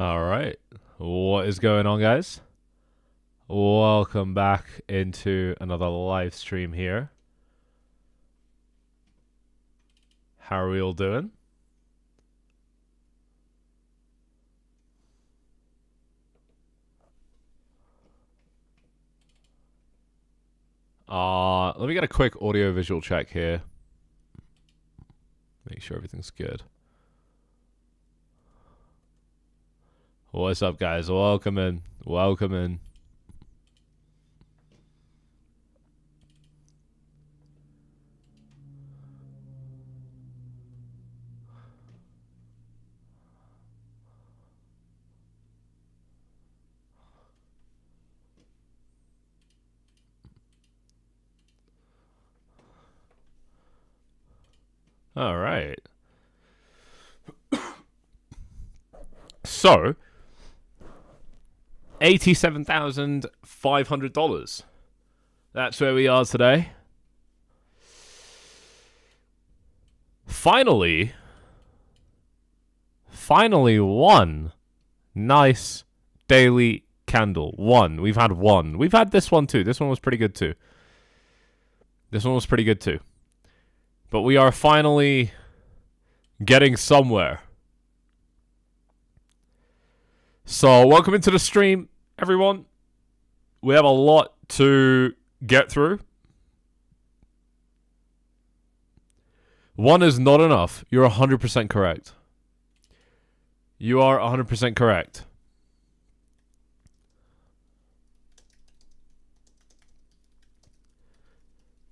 All right. What is going on, guys? Welcome back into another live stream here. How are we all doing? Let me get a quick audio visual check here. Make sure everything's good. What's up, guys? Welcome in. Welcome in. All right. So, $87,500. That's where we are today. Finally one nice daily candle. One. We've had one. We've had this one too. This one was pretty good too. But we are finally getting somewhere. So, welcome into the stream, everyone. We have a lot to get through. One is not enough. You're 100% correct. You are 100% correct.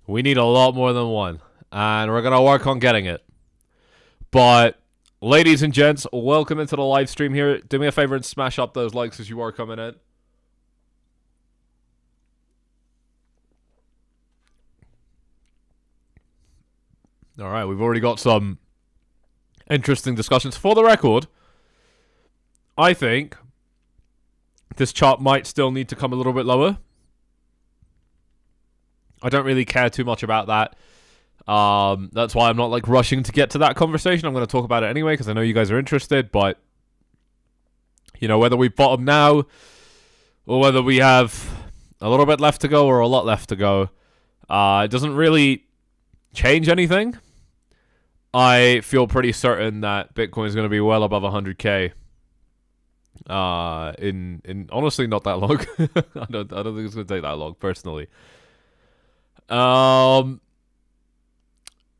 We need a lot more than one. And we're going to work on getting it. But, ladies and gents, welcome into the live stream here. Do me a favor and smash up those likes as you are coming in. Alright, we've already got some interesting discussions. For the record, I think this chart might still need to come a little bit lower. I don't really care too much about that. That's why I'm not like rushing to get to that conversation. I'm going to talk about it anyway because I know you guys are interested. But, you know, whether we bottom now or whether we have a little bit left to go or a lot left to go, it doesn't really change anything. I feel pretty certain that Bitcoin is going to be well above 100K. In honestly not that long. I don't think it's going to take that long personally.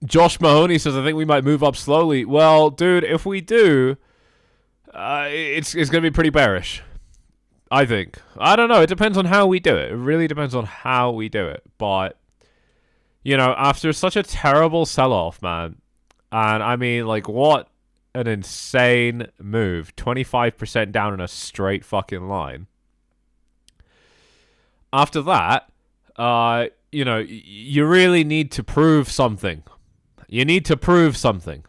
Josh Mahoney says, I think we might move up slowly. Well, dude, if we do, it's going to be pretty bearish. I think. I don't know. It depends on how we do it. It really depends on how we do it. But, you know, after such a terrible sell-off, man, and I mean, like, what an insane move. 25% down in a straight fucking line. After that, you know, you really need to prove something. You need to prove something.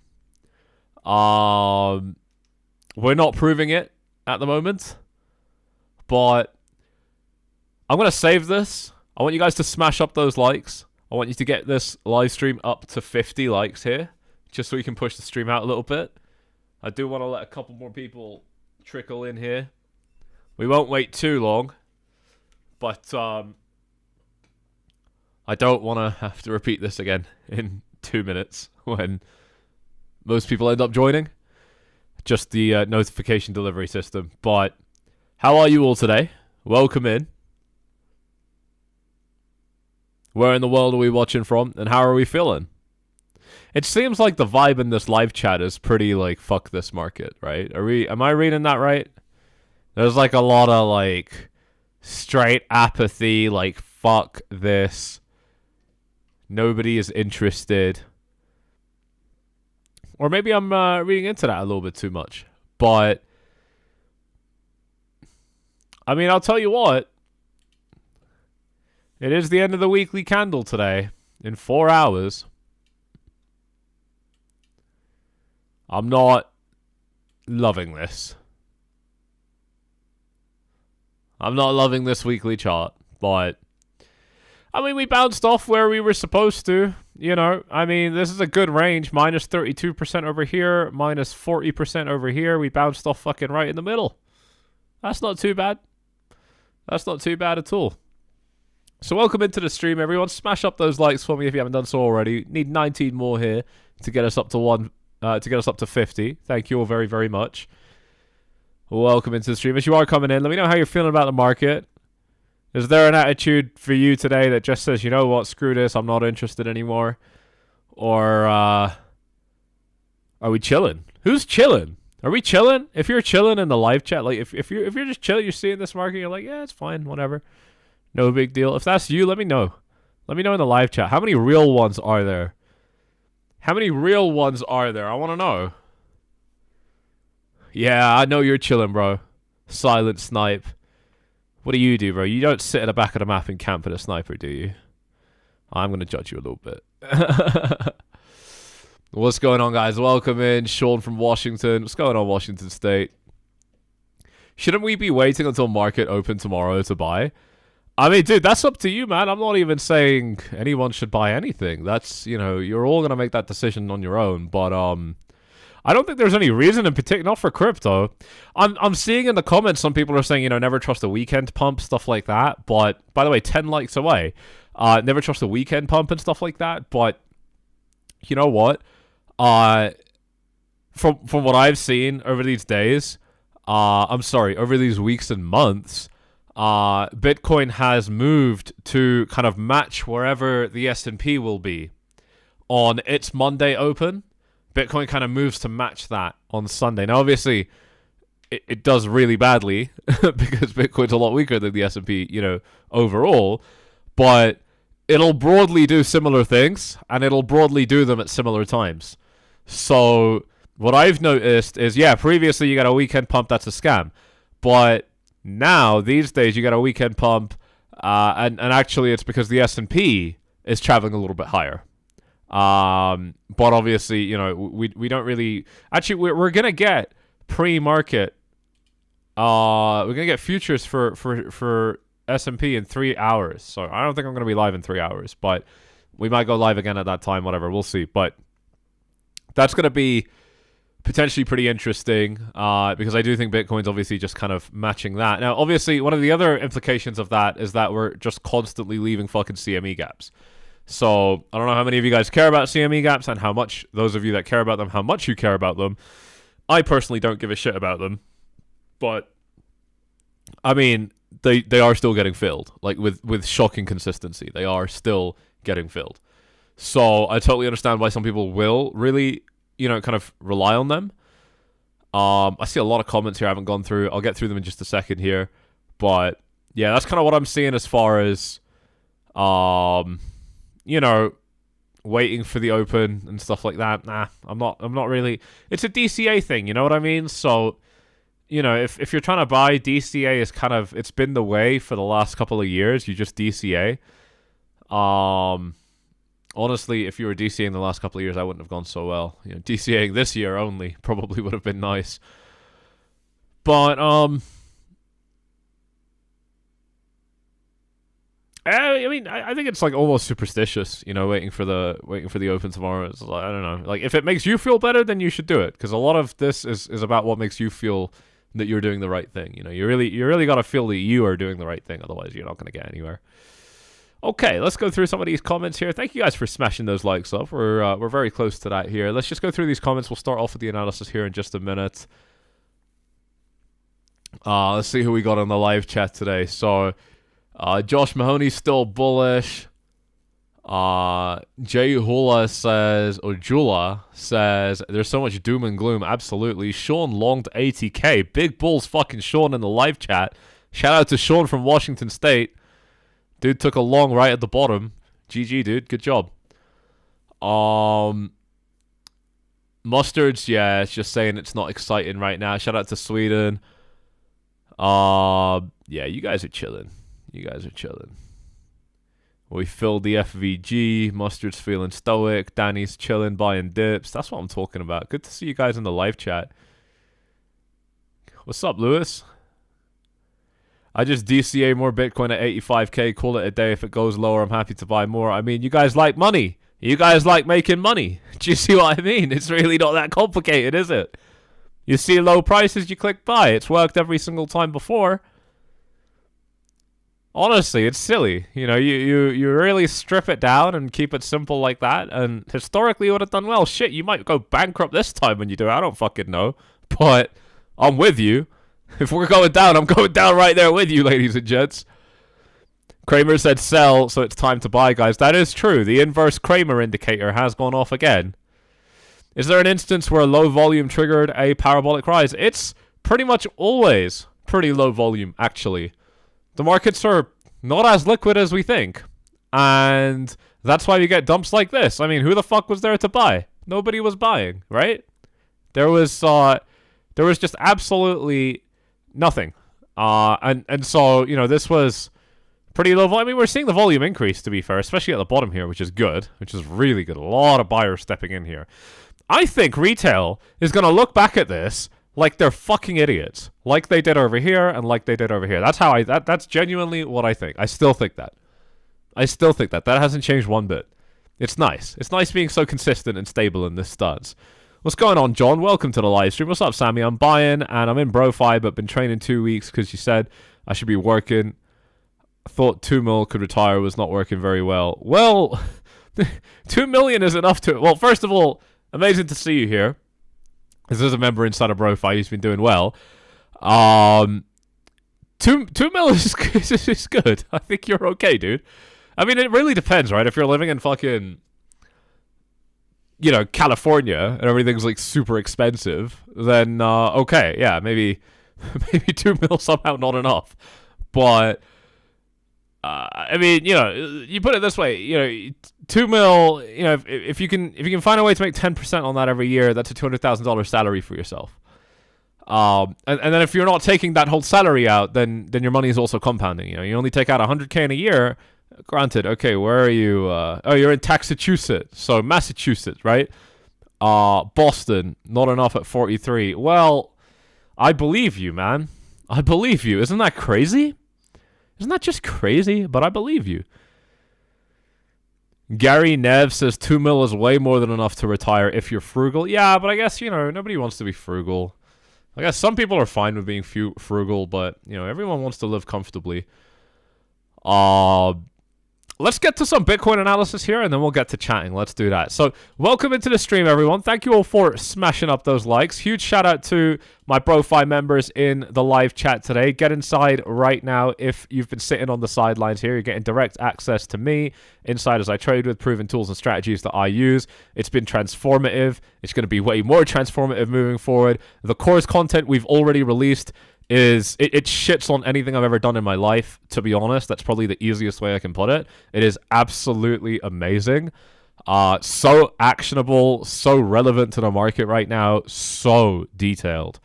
We're not proving it at the moment. But I'm going to save this. I want you guys to smash up those likes. I want you to get this live stream up to 50 likes here. Just so we can push the stream out a little bit. I do want to let a couple more people trickle in here. We won't wait too long. But, I don't want to have to repeat this again in 2 minutes when most people end up joining. Just the notification delivery system. But how are you all today? Welcome in. Where in the world are we watching from? And how are we feeling? It seems like the vibe in this live chat is pretty like fuck this market, right? Am I reading that right? There's like a lot of like straight apathy, like fuck this. Nobody is interested. Or maybe I'm reading into that a little bit too much. But, I mean, I'll tell you what. It is the end of the weekly candle today. In 4 hours. I'm not loving this. I'm not loving this weekly chart. But, I mean, we bounced off where we were supposed to. You know, I mean, this is a good range. Minus 32% over here. Minus 40% over here. We bounced off fucking right in the middle. That's not too bad. That's not too bad at all. So welcome into the stream, everyone. Smash up those likes for me if you haven't done so already. Need 19 more here to get us up to 50. Thank you all very, very much. Welcome into the stream. As you are coming in, let me know how you're feeling about the market. Is there an attitude for you today that just says, you know what, screw this, I'm not interested anymore? Or are we chilling? Who's chilling? Are we chilling? If you're chilling in the live chat, like if you're just chilling, you're seeing this market, you're like, yeah, it's fine, whatever. No big deal. If that's you, let me know. Let me know in the live chat. How many real ones are there? How many real ones are there? I want to know. Yeah, I know you're chilling, bro. Silent snipe. What do you do, bro? You don't sit at the back of the map and camp at a sniper, do you? I'm going to judge you a little bit. What's going on, guys? Welcome in. Sean from Washington. What's going on, Washington State? Shouldn't we be waiting until market open tomorrow to buy? I mean, dude, that's up to you, man. I'm not even saying anyone should buy anything. That's, you know, you're all going to make that decision on your own. But I don't think there's any reason in particular, not for crypto. I'm seeing in the comments some people are saying, you know, never trust a weekend pump, stuff like that. But, by the way, 10 likes away. Never trust a weekend pump and stuff like that. But, you know what? From what I've seen over these days, over these weeks and months, Bitcoin has moved to kind of match wherever the S&P will be on its Monday open. Bitcoin kind of moves to match that on Sunday. Now, obviously, it does really badly because Bitcoin's a lot weaker than the S&P, you know, overall. But it'll broadly do similar things, and it'll broadly do them at similar times. So what I've noticed is, yeah, previously you got a weekend pump, that's a scam. But now, these days, you got a weekend pump, and actually it's because the S&P is traveling a little bit higher. But obviously, you know, we don't really... Actually, we're going to get pre-market... we're going to get futures for S&P in 3 hours. So I don't think I'm going to be live in 3 hours, but we might go live again at that time, whatever. We'll see. But that's going to be potentially pretty interesting, because I do think Bitcoin's obviously just kind of matching that. Now, obviously, one of the other implications of that is that we're just constantly leaving fucking CME gaps. So I don't know how many of you guys care about CME gaps and how much, those of you that care about them, how much you care about them. I personally don't give a shit about them. But, I mean, they are still getting filled. Like, with shocking consistency. They are still getting filled. So I totally understand why some people will really, you know, kind of rely on them. I see a lot of comments here I haven't gone through. I'll get through them in just a second here. But, yeah, that's kind of what I'm seeing as far as, you know, waiting for the open and stuff like that. Nah, I'm not really... It's a DCA thing, you know what I mean? So, you know, if you're trying to buy, DCA is kind of... It's been the way for the last couple of years. You just DCA. Honestly, if you were DCAing the last couple of years, I wouldn't have gone so well. You know, DCAing this year only probably would have been nice. But, I mean, I think it's like almost superstitious, you know, waiting for the open tomorrow. It's like, I don't know. Like, if it makes you feel better, then you should do it, because a lot of this is about what makes you feel that you're doing the right thing. You know, you really got to feel that you are doing the right thing, otherwise you're not going to get anywhere. Okay, let's go through some of these comments here. Thank you guys for smashing those likes up. We're very close to that here. Let's just go through these comments. We'll start off with the analysis here in just a minute. Let's see who we got on the live chat today. So, Josh Mahoney's still bullish. Jay Hula says, there's so much doom and gloom. Absolutely. Sean longed 80k. Big balls fucking Sean in the live chat. Shout out to Sean from Washington State. Dude took a long right at the bottom. GG, dude. Good job. Mustards, yeah, it's just saying it's not exciting right now. Shout out to Sweden. Yeah, you guys are chilling. You guys are chilling. We filled the FVG. Mustard's feeling stoic. Danny's chilling, buying dips. That's what I'm talking about. Good to see you guys in the live chat. What's up, Lewis? I just DCA more Bitcoin at 85k. Call it a day. If it goes lower, I'm happy to buy more. I mean, you guys like money. You guys like making money. Do you see what I mean? It's really not that complicated, is it? You see low prices, you click buy. It's worked every single time before. Honestly, it's silly. You know, you really strip it down and keep it simple like that, and historically it would have done well. Shit, you might go bankrupt this time when you do it. I don't fucking know. But I'm with you. If we're going down, I'm going down right there with you, ladies and gents. Kramer said sell, so it's time to buy, guys. That is true. The inverse Kramer indicator has gone off again. Is there an instance where low volume triggered a parabolic rise? It's pretty much always pretty low volume, actually. The markets are not as liquid as we think. And that's why you get dumps like this. I mean, who the fuck was there to buy? Nobody was buying, right? There was just absolutely nothing. And so, you know, this was pretty low volume. I mean, we're seeing the volume increase, to be fair, especially at the bottom here, which is good, which is really good. A lot of buyers stepping in here. I think retail is going to look back at this like they're fucking idiots, like they did over here and like they did over here. That's how that's genuinely what I think. I still think that. That hasn't changed one bit. It's nice. It's nice being so consistent and stable in this stance. What's going on, John? Welcome to the live stream. What's up, Sammy? I'm buying and I'm in BroFi, but been training 2 weeks because you said I should be working. I thought 2 mil could retire, was not working very well. Well, 2 million is enough to... Well, first of all, amazing to see you here. This is a member inside of BroFi. He's been doing well. 2 mil is good. I think you're okay, dude. I mean, it really depends, right? If you're living in fucking, you know, California and everything's like super expensive, then okay, yeah, maybe 2 mil somehow not enough. But I mean, you know, you put it this way, you know, 2 mil, you know, if you can find a way to make 10% on that every year, that's a $200,000 salary for yourself. And then if you're not taking that whole salary out, then your money is also compounding. You know, you only take out $100K in a year. Granted, okay, where are you? Oh, you're in Massachusetts. So Massachusetts, right? Boston, not enough at 43. Well, I believe you, man. I believe you. Isn't that crazy? Isn't that just crazy? But I believe you. Gary Nev says 2 mil is way more than enough to retire if you're frugal. Yeah, but I guess, you know, nobody wants to be frugal. I guess some people are fine with being frugal, but, you know, everyone wants to live comfortably. Let's get to some Bitcoin analysis here, and then we'll get to chatting. Let's do that. So, welcome into the stream, everyone. Thank you all for smashing up those likes. Huge shout out to my BroFi members in the live chat today. Get inside right now if you've been sitting on the sidelines here. You're getting direct access to me, insiders I trade with, proven tools and strategies that I use. It's been transformative. It's going to be way more transformative moving forward. The course content we've already released is it shits on anything I've ever done in my life, to be honest. That's probably the easiest way I can put it. It is absolutely amazing. So actionable, so relevant to the market right now, so detailed.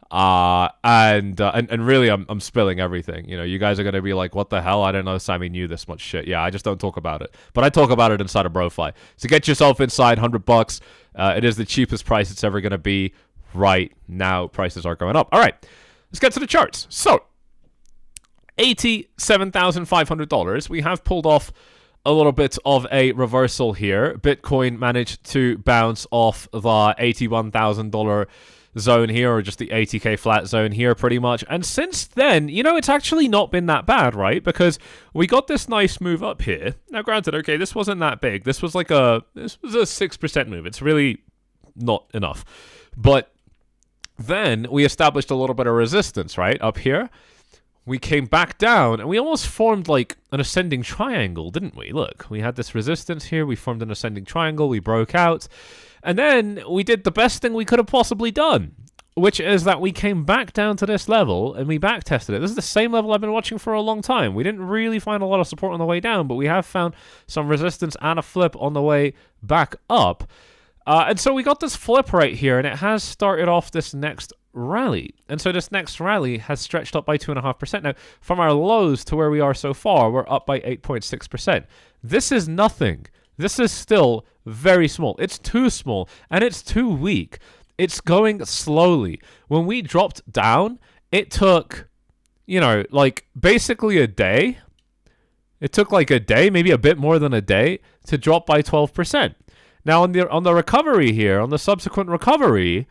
And really I'm spilling everything. You know, you guys are going to be like, what the hell? I don't know Sammy knew this much shit. Yeah, I just don't talk about it. But I talk about it inside of BroFi. So get yourself inside, $100. It is the cheapest price it's ever going to be right now. Prices are going up. All right. Let's get to the charts. So, $87,500. We have pulled off a little bit of a reversal here. Bitcoin managed to bounce off the $81,000 zone here, or just the 80K flat zone here pretty much. And since then, you know, it's actually not been that bad, right? Because we got this nice move up here. Now, granted, okay, this wasn't that big. This was a 6% move. It's really not enough. But then we established a little bit of resistance, right? Up here. We came back down, and we almost formed like an ascending triangle, didn't we? Look, we had this resistance here. We formed an ascending triangle. We broke out. And then we did the best thing we could have possibly done, which is that we came back down to this level, and we back tested it. This is the same level I've been watching for a long time. We didn't really find a lot of support on the way down, but we have found some resistance and a flip on the way back up. And so we got this flip right here, and it has started off this next rally. And so this next rally has stretched up by 2.5%. Now, from our lows to where we are so far, we're up by 8.6%. This is nothing. This is still very small. It's too small, and it's too weak. It's going slowly. When we dropped down, it took, you know, like basically a day. It took like a day, maybe a bit more than a day, to drop by 12%. Now, on the recovery here, on the subsequent recovery,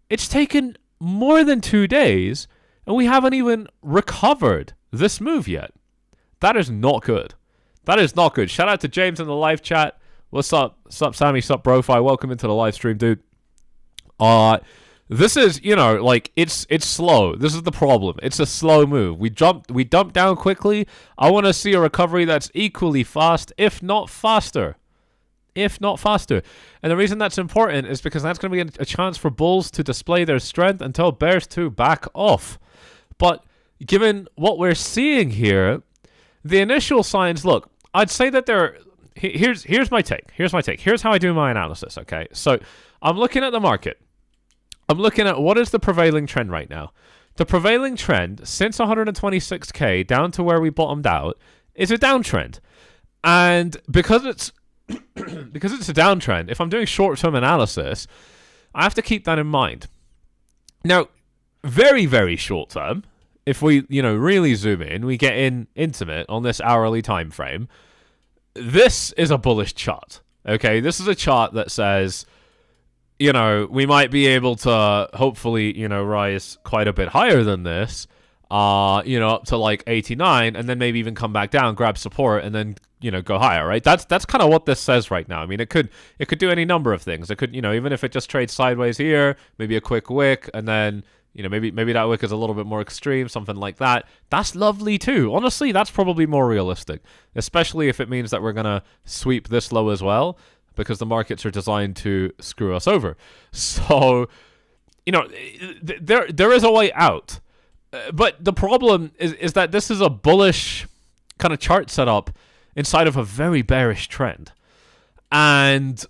It's taken more than 2 days, and we haven't even recovered this move yet. That is not good. That is not good. Shout out to James in the live chat. What's up? Sup, Sammy? Sup, BroFi? Welcome into the live stream, dude. This is, like, it's slow. This is the problem. It's a slow move. We dumped down quickly. I want to see a recovery that's equally fast, if not faster. And the reason that's important is because that's going to be a chance for bulls to display their strength and tell bears to back off. But given what we're seeing here, the initial signs, look, I'd say that here's my take. Here's how I do my analysis, okay? So I'm looking at the market. I'm looking at what is the prevailing trend right now. The prevailing trend since 126k down to where we bottomed out is a downtrend. And because it's a downtrend, if I'm doing short-term analysis, I have to keep that in mind. Now, very, very short-term, if we, really zoom in, we get intimate on this hourly time frame, this is a bullish chart, okay? This is a chart that says, we might be able to hopefully, rise quite a bit higher than this, up to like 89, and then maybe even come back down, grab support, and then, go higher, right? That's kind of what this says right now. I mean, it could do any number of things. It could, even if it just trades sideways here, maybe a quick wick, and then, maybe that wick is a little bit more extreme, something like that. That's lovely too. Honestly, that's probably more realistic, especially if it means that we're going to sweep this low as well, because the markets are designed to screw us over. So, there is a way out. But the problem is that this is a bullish kind of chart setup inside of a very bearish trend. And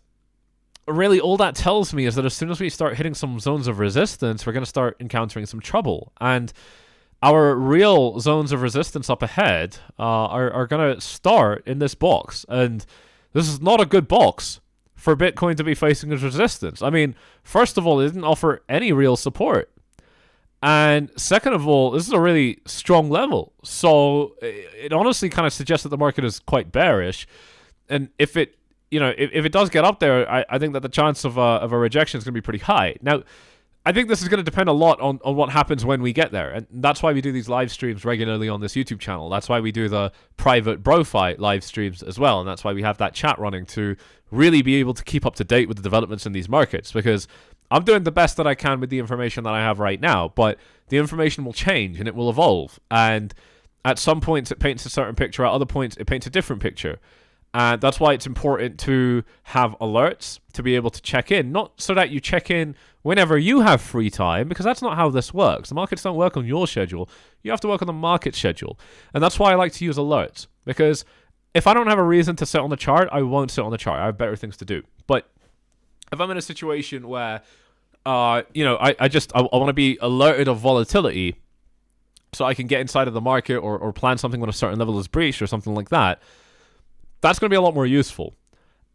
really all that tells me is that as soon as we start hitting some zones of resistance, we're going to start encountering some trouble. And our real zones of resistance up ahead are going to start in this box. And this is not a good box for Bitcoin to be facing as resistance. I mean, first of all, it didn't offer any real support. And second of all, this is a really strong level. So it honestly kind of suggests that the market is quite bearish. And if it does get up there, I think that the chance of a rejection is going to be pretty high. Now, I think this is going to depend a lot on what happens when we get there. And that's why we do these live streams regularly on this YouTube channel. That's why we do the private BroFi live streams as well. And that's why we have that chat running to really be able to keep up to date with the developments in these markets. Because I'm doing the best that I can with the information that I have right now, but the information will change and it will evolve. And at some points it paints a certain picture, at other points it paints a different picture. And that's why it's important to have alerts to be able to check in. Not so that you check in whenever you have free time, because that's not how this works. The markets don't work on your schedule. You have to work on the market schedule. And that's why I like to use alerts, because if I don't have a reason to sit on the chart, I won't sit on the chart. I have better things to do. But if I'm in a situation where, I want to be alerted of volatility so I can get inside of the market or plan something when a certain level is breached or something like that, that's going to be a lot more useful.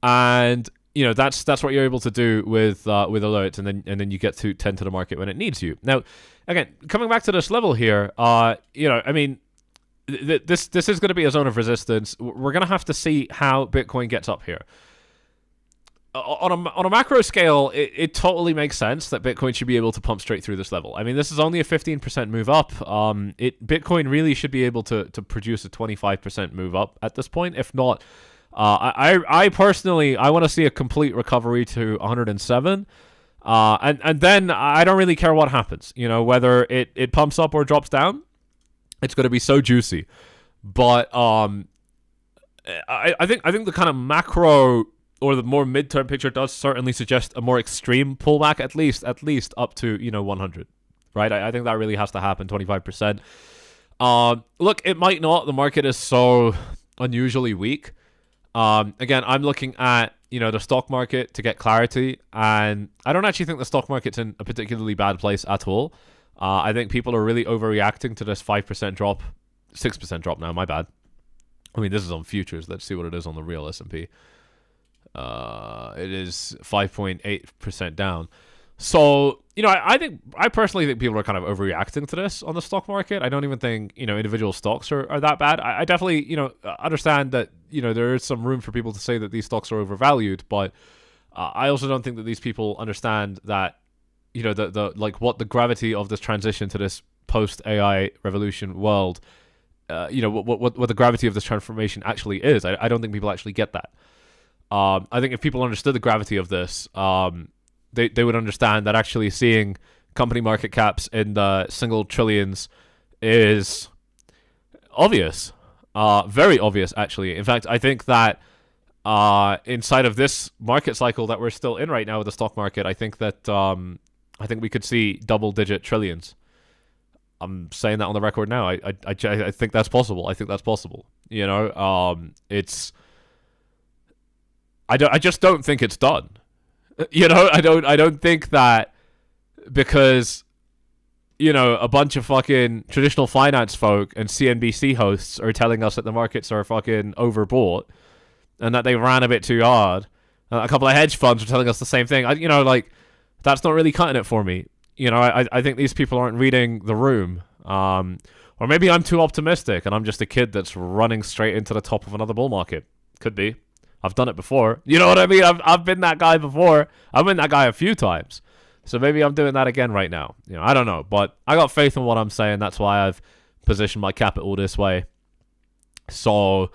And, that's what you're able to do with alerts, and then you get to tend to the market when it needs you. Now, again, coming back to this level here, this is going to be a zone of resistance. We're going to have to see how Bitcoin gets up here. On a macro scale, it totally makes sense that Bitcoin should be able to pump straight through this level. I mean, this is only a 15% move up. Bitcoin really should be able to produce a 25% move up at this point. If not, I personally, I want to see a complete recovery to 107. And then I don't really care what happens. Whether it pumps up or drops down, it's going to be so juicy. But I think the kind of macro or the more midterm picture does certainly suggest a more extreme pullback, at least up to 100, right? I think that really has to happen, 25%. Look, it might not. The market is so unusually weak. Again, I'm looking at the stock market to get clarity, and I don't actually think the stock market's in a particularly bad place at all. I think people are really overreacting to this 5% drop, 6% drop now. My bad. I mean, this is on futures. Let's see what it is on the real S&P. It is 5.8% down. So, I personally think people are kind of overreacting to this on the stock market. I don't even think, individual stocks are that bad. I definitely, understand that, there is some room for people to say that these stocks are overvalued, but I also don't think that these people understand that you know, the like what the gravity of this transition to this post AI revolution world, you know, what the gravity of this transformation actually is. I don't think people actually get that. I think if people understood the gravity of this, they would understand that actually seeing company market caps in the single trillions is obvious, very obvious actually. In fact, I think that inside of this market cycle that we're still in right now with the stock market, I think that I think we could see double-digit trillions. I'm saying that on the record now. I think that's possible. I think that's possible. You know, it's. I just don't think it's done. You know, I don't think that because, you know, a bunch of fucking traditional finance folk and CNBC hosts are telling us that the markets are fucking overbought and that they ran a bit too hard. A couple of hedge funds are telling us the same thing. You know, like, that's not really cutting it for me. You know, I think these people aren't reading the room. Or maybe I'm too optimistic and I'm just a kid that's running straight into the top of another bull market. Could be. I've done it before. You know what I mean? I've been that guy before. I've been that guy a few times. So maybe I'm doing that again right now. You know, I don't know. But I got faith in what I'm saying. That's why I've positioned my capital this way. So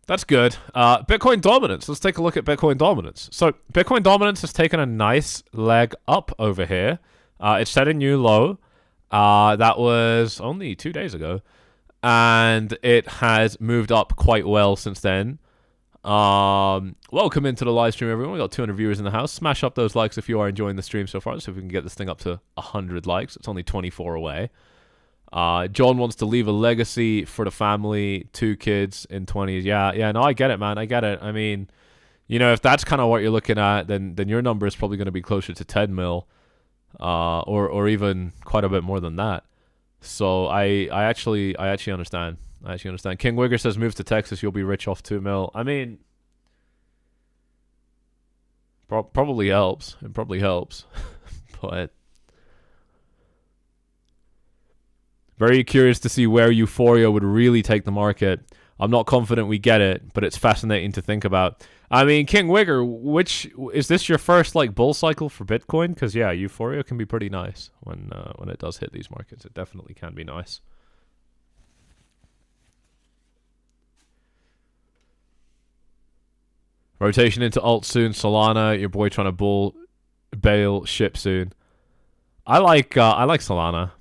that's good. Bitcoin dominance. Let's take a look at Bitcoin dominance. So Bitcoin dominance has taken a nice leg up over here. It set a new low. That was only 2 days ago. And it has moved up quite well since then. Welcome into the live stream, everyone. We got 200 viewers in the house. Smash up those likes if you are enjoying the stream so far. Let's see if we can get this thing up to 100 likes. It's only 24 away. John wants to leave a legacy for the family, 2 kids in 20s. Yeah, no, I get it, man. I get it. I mean, you know, if that's kind of what you're looking at, then your number is probably going to be closer to 10 mil, or even quite a bit more than that. So I actually understand. I actually understand. King Wigger says, move to Texas, you'll be rich off 2 mil. I mean, probably helps. It probably helps. But very curious to see where Euphoria would really take the market. I'm not confident we get it, but it's fascinating to think about. I mean, King Wigger, is this your first like bull cycle for Bitcoin? Because yeah, Euphoria can be pretty nice when it does hit these markets. It definitely can be nice. Rotation into alt soon. Solana, your boy trying to bail ship soon. I like Solana.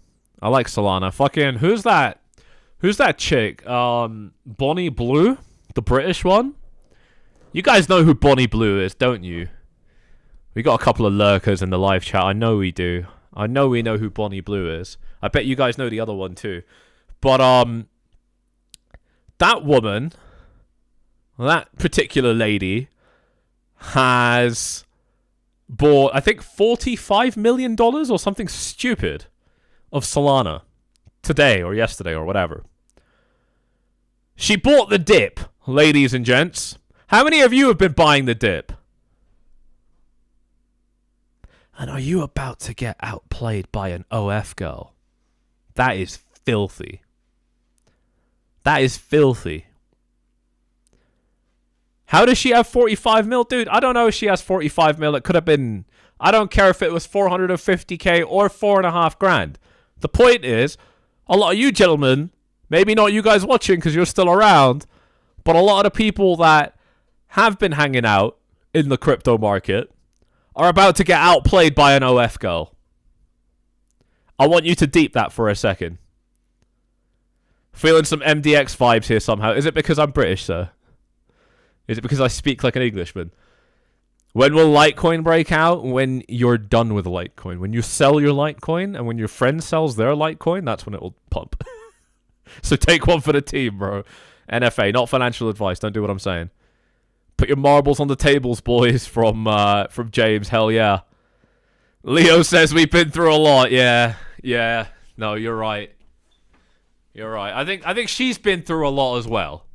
I like Solana. Fucking who's that chick? Bonnie Blue, the British one. You guys know who Bonnie Blue is, don't you? We got a couple of lurkers in the live chat. I know we do. I know we know who Bonnie Blue is. I bet you guys know the other one too. But that woman, that particular lady, has bought, I think, $45 million or something stupid of Solana today or yesterday or whatever. She bought the dip, ladies and gents. How many of you have been buying the dip? And are you about to get outplayed by an OF girl? That is filthy. That is filthy. How does she have 45 mil? Dude, I don't know if she has 45 mil. It could have been, I don't care if it was 450k or 4.5 grand. The point is, a lot of you gentlemen, maybe not you guys watching because you're still around, but a lot of the people that have been hanging out in the crypto market are about to get outplayed by an OF girl. I want you to deep that for a second. Feeling some MDX vibes here somehow. Is it because I'm British, sir? Is it because I speak like an Englishman? When will Litecoin break out? When you're done with Litecoin. When you sell your Litecoin and when your friend sells their Litecoin, that's when it will pump. So take one for the team, bro. NFA, not financial advice. Don't do what I'm saying. Put your marbles on the tables, boys, from James. Hell yeah. Leo says we've been through a lot. Yeah. No, you're right. You're right. I think she's been through a lot as well.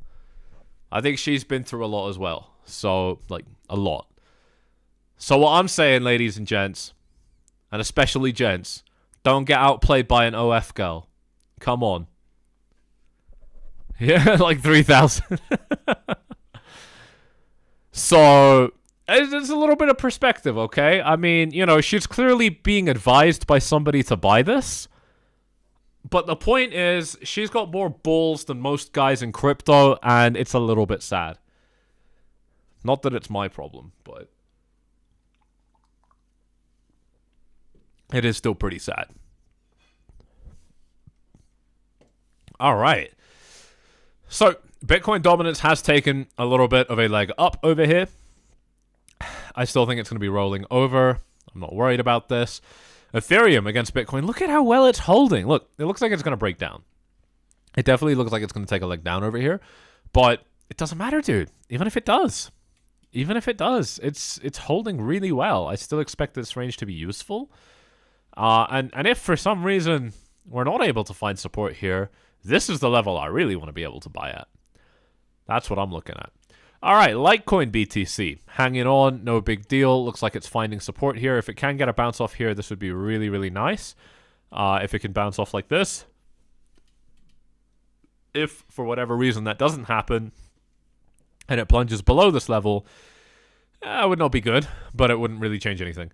So, like, a lot. So what I'm saying, ladies and gents, and especially gents, don't get outplayed by an OF girl. Come on. Yeah, like 3,000. So, It's a little bit of perspective, okay? I mean, you know, she's clearly being advised by somebody to buy this. But the point is, she's got more balls than most guys in crypto, and it's a little bit sad. Not that it's my problem, but it is still pretty sad. All right. So, Bitcoin dominance has taken a little bit of a leg up over here. I still think it's going to be rolling over. I'm not worried about this. Ethereum against Bitcoin. Look at how well it's holding. Look, it looks like it's going to break down. It definitely looks like it's going to take a leg down over here. But it doesn't matter, dude. Even if it does. It's holding really well. I still expect this range to be useful. And if for some reason we're not able to find support here, this is the level I really want to be able to buy at. That's what I'm looking at. All right, Litecoin BTC. Hanging on, no big deal. Looks like it's finding support here. If it can get a bounce off here, this would be really, really nice. If it can bounce off like this. If, for whatever reason, that doesn't happen, and it plunges below this level, it would not be good, but it wouldn't really change anything.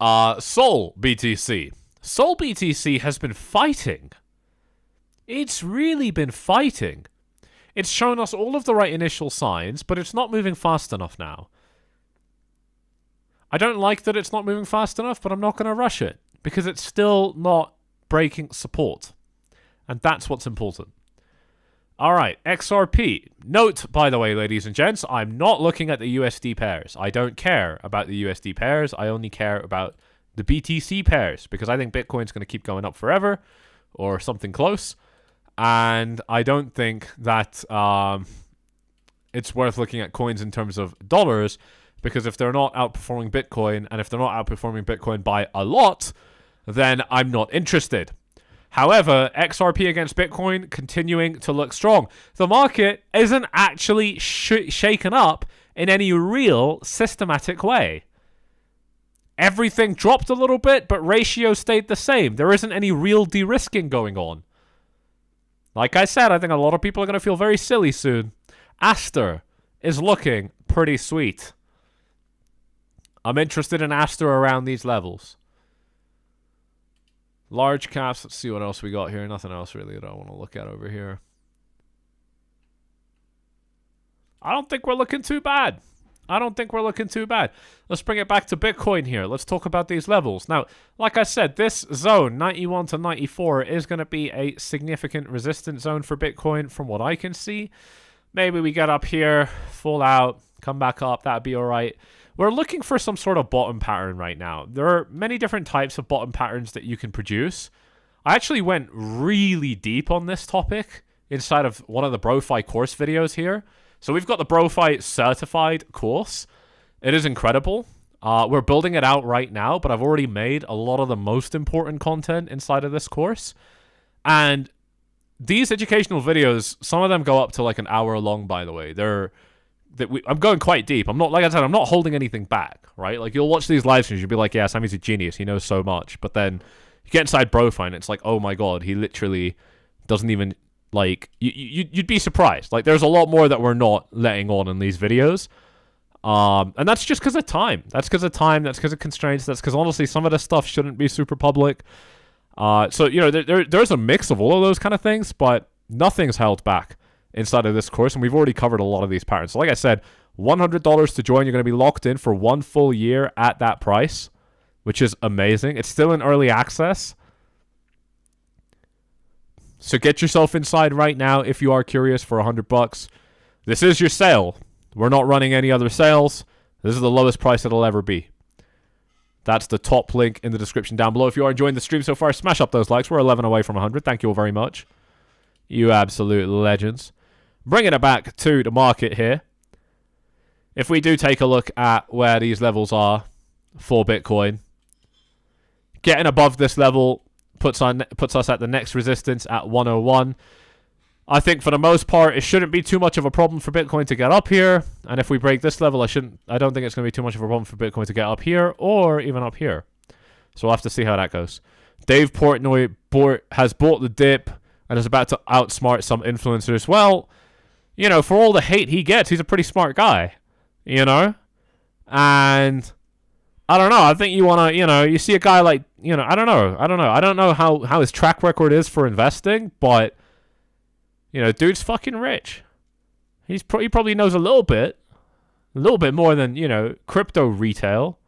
Sol BTC. Sol BTC has been fighting. It's really been fighting. It's shown us all of the right initial signs, but it's not moving fast enough now. I don't like that it's not moving fast enough, but I'm not going to rush it, because it's still not breaking support. And that's what's important. All right, XRP. Note, by the way, ladies and gents, I'm not looking at the USD pairs. I don't care about the USD pairs. I only care about the BTC pairs, because I think Bitcoin's going to keep going up forever, or something close. And I don't think that it's worth looking at coins in terms of dollars, because if they're not outperforming Bitcoin, and if they're not outperforming Bitcoin by a lot, then I'm not interested. However, XRP against Bitcoin continuing to look strong. The market isn't actually shaken up in any real systematic way. Everything dropped a little bit, but ratio stayed the same. There isn't any real de-risking going on. Like I said, I think a lot of people are going to feel very silly soon. Aster is looking pretty sweet. I'm interested in Aster around these levels. Large caps, let's see what else we got here. Nothing else really that I want to look at over here. I don't think we're looking too bad. Let's bring it back to Bitcoin here. Let's talk about these levels. Now, like I said, this zone, 91 to 94, is going to be a significant resistance zone for Bitcoin from what I can see. Maybe we get up here, fall out, come back up. That'd be all right. We're looking for some sort of bottom pattern right now. There are many different types of bottom patterns that you can produce. I actually went really deep on this topic inside of one of the BroFi course videos here. So we've got the BroFi certified course. It is incredible. We're building it out right now, but I've already made a lot of the most important content inside of this course. And these educational videos, some of them go up to like an hour long, by the way. I'm going quite deep. I'm not, like I said, I'm not holding anything back, right? Like, you'll watch these live streams, you'll be like, yeah, Sammy's a genius. He knows so much. But then you get inside BroFi and it's like, oh my God, he literally doesn't even... Like, you'd be surprised. Like, there's a lot more that we're not letting on in these videos. And that's just because of time. That's because of constraints. That's because, honestly, some of this stuff shouldn't be super public. So, you know, there's a mix of all of those kind of things, but nothing's held back inside of this course, and we've already covered a lot of these patterns. So, like I said, $100 to join. You're going to be locked in for 1 full year at that price, which is amazing. It's still in early access. So get yourself inside right now if you are curious for $100. This is your sale. We're not running any other sales. This is the lowest price it'll ever be. That's the top link in the description down below. If you are enjoying the stream so far, smash up those likes. We're 11 away from 100. Thank you all very much. You absolute legends. Bringing it back to the market here. If we do take a look at where these levels are for Bitcoin, getting above this level puts us at the next resistance at 101. I think for the most part, it shouldn't be too much of a problem for Bitcoin to get up here. And if we break this level, I don't think it's going to be too much of a problem for Bitcoin to get up here or even up here. So we'll have to see how that goes. Dave Portnoy has bought the dip and is about to outsmart some influencers. Well, you know, for all the hate he gets, he's a pretty smart guy, you know? And I don't know. I think you want to, you see a guy like, I don't know. I don't know how his track record is for investing, but, dude's fucking rich. He probably knows a little bit more than, crypto retail.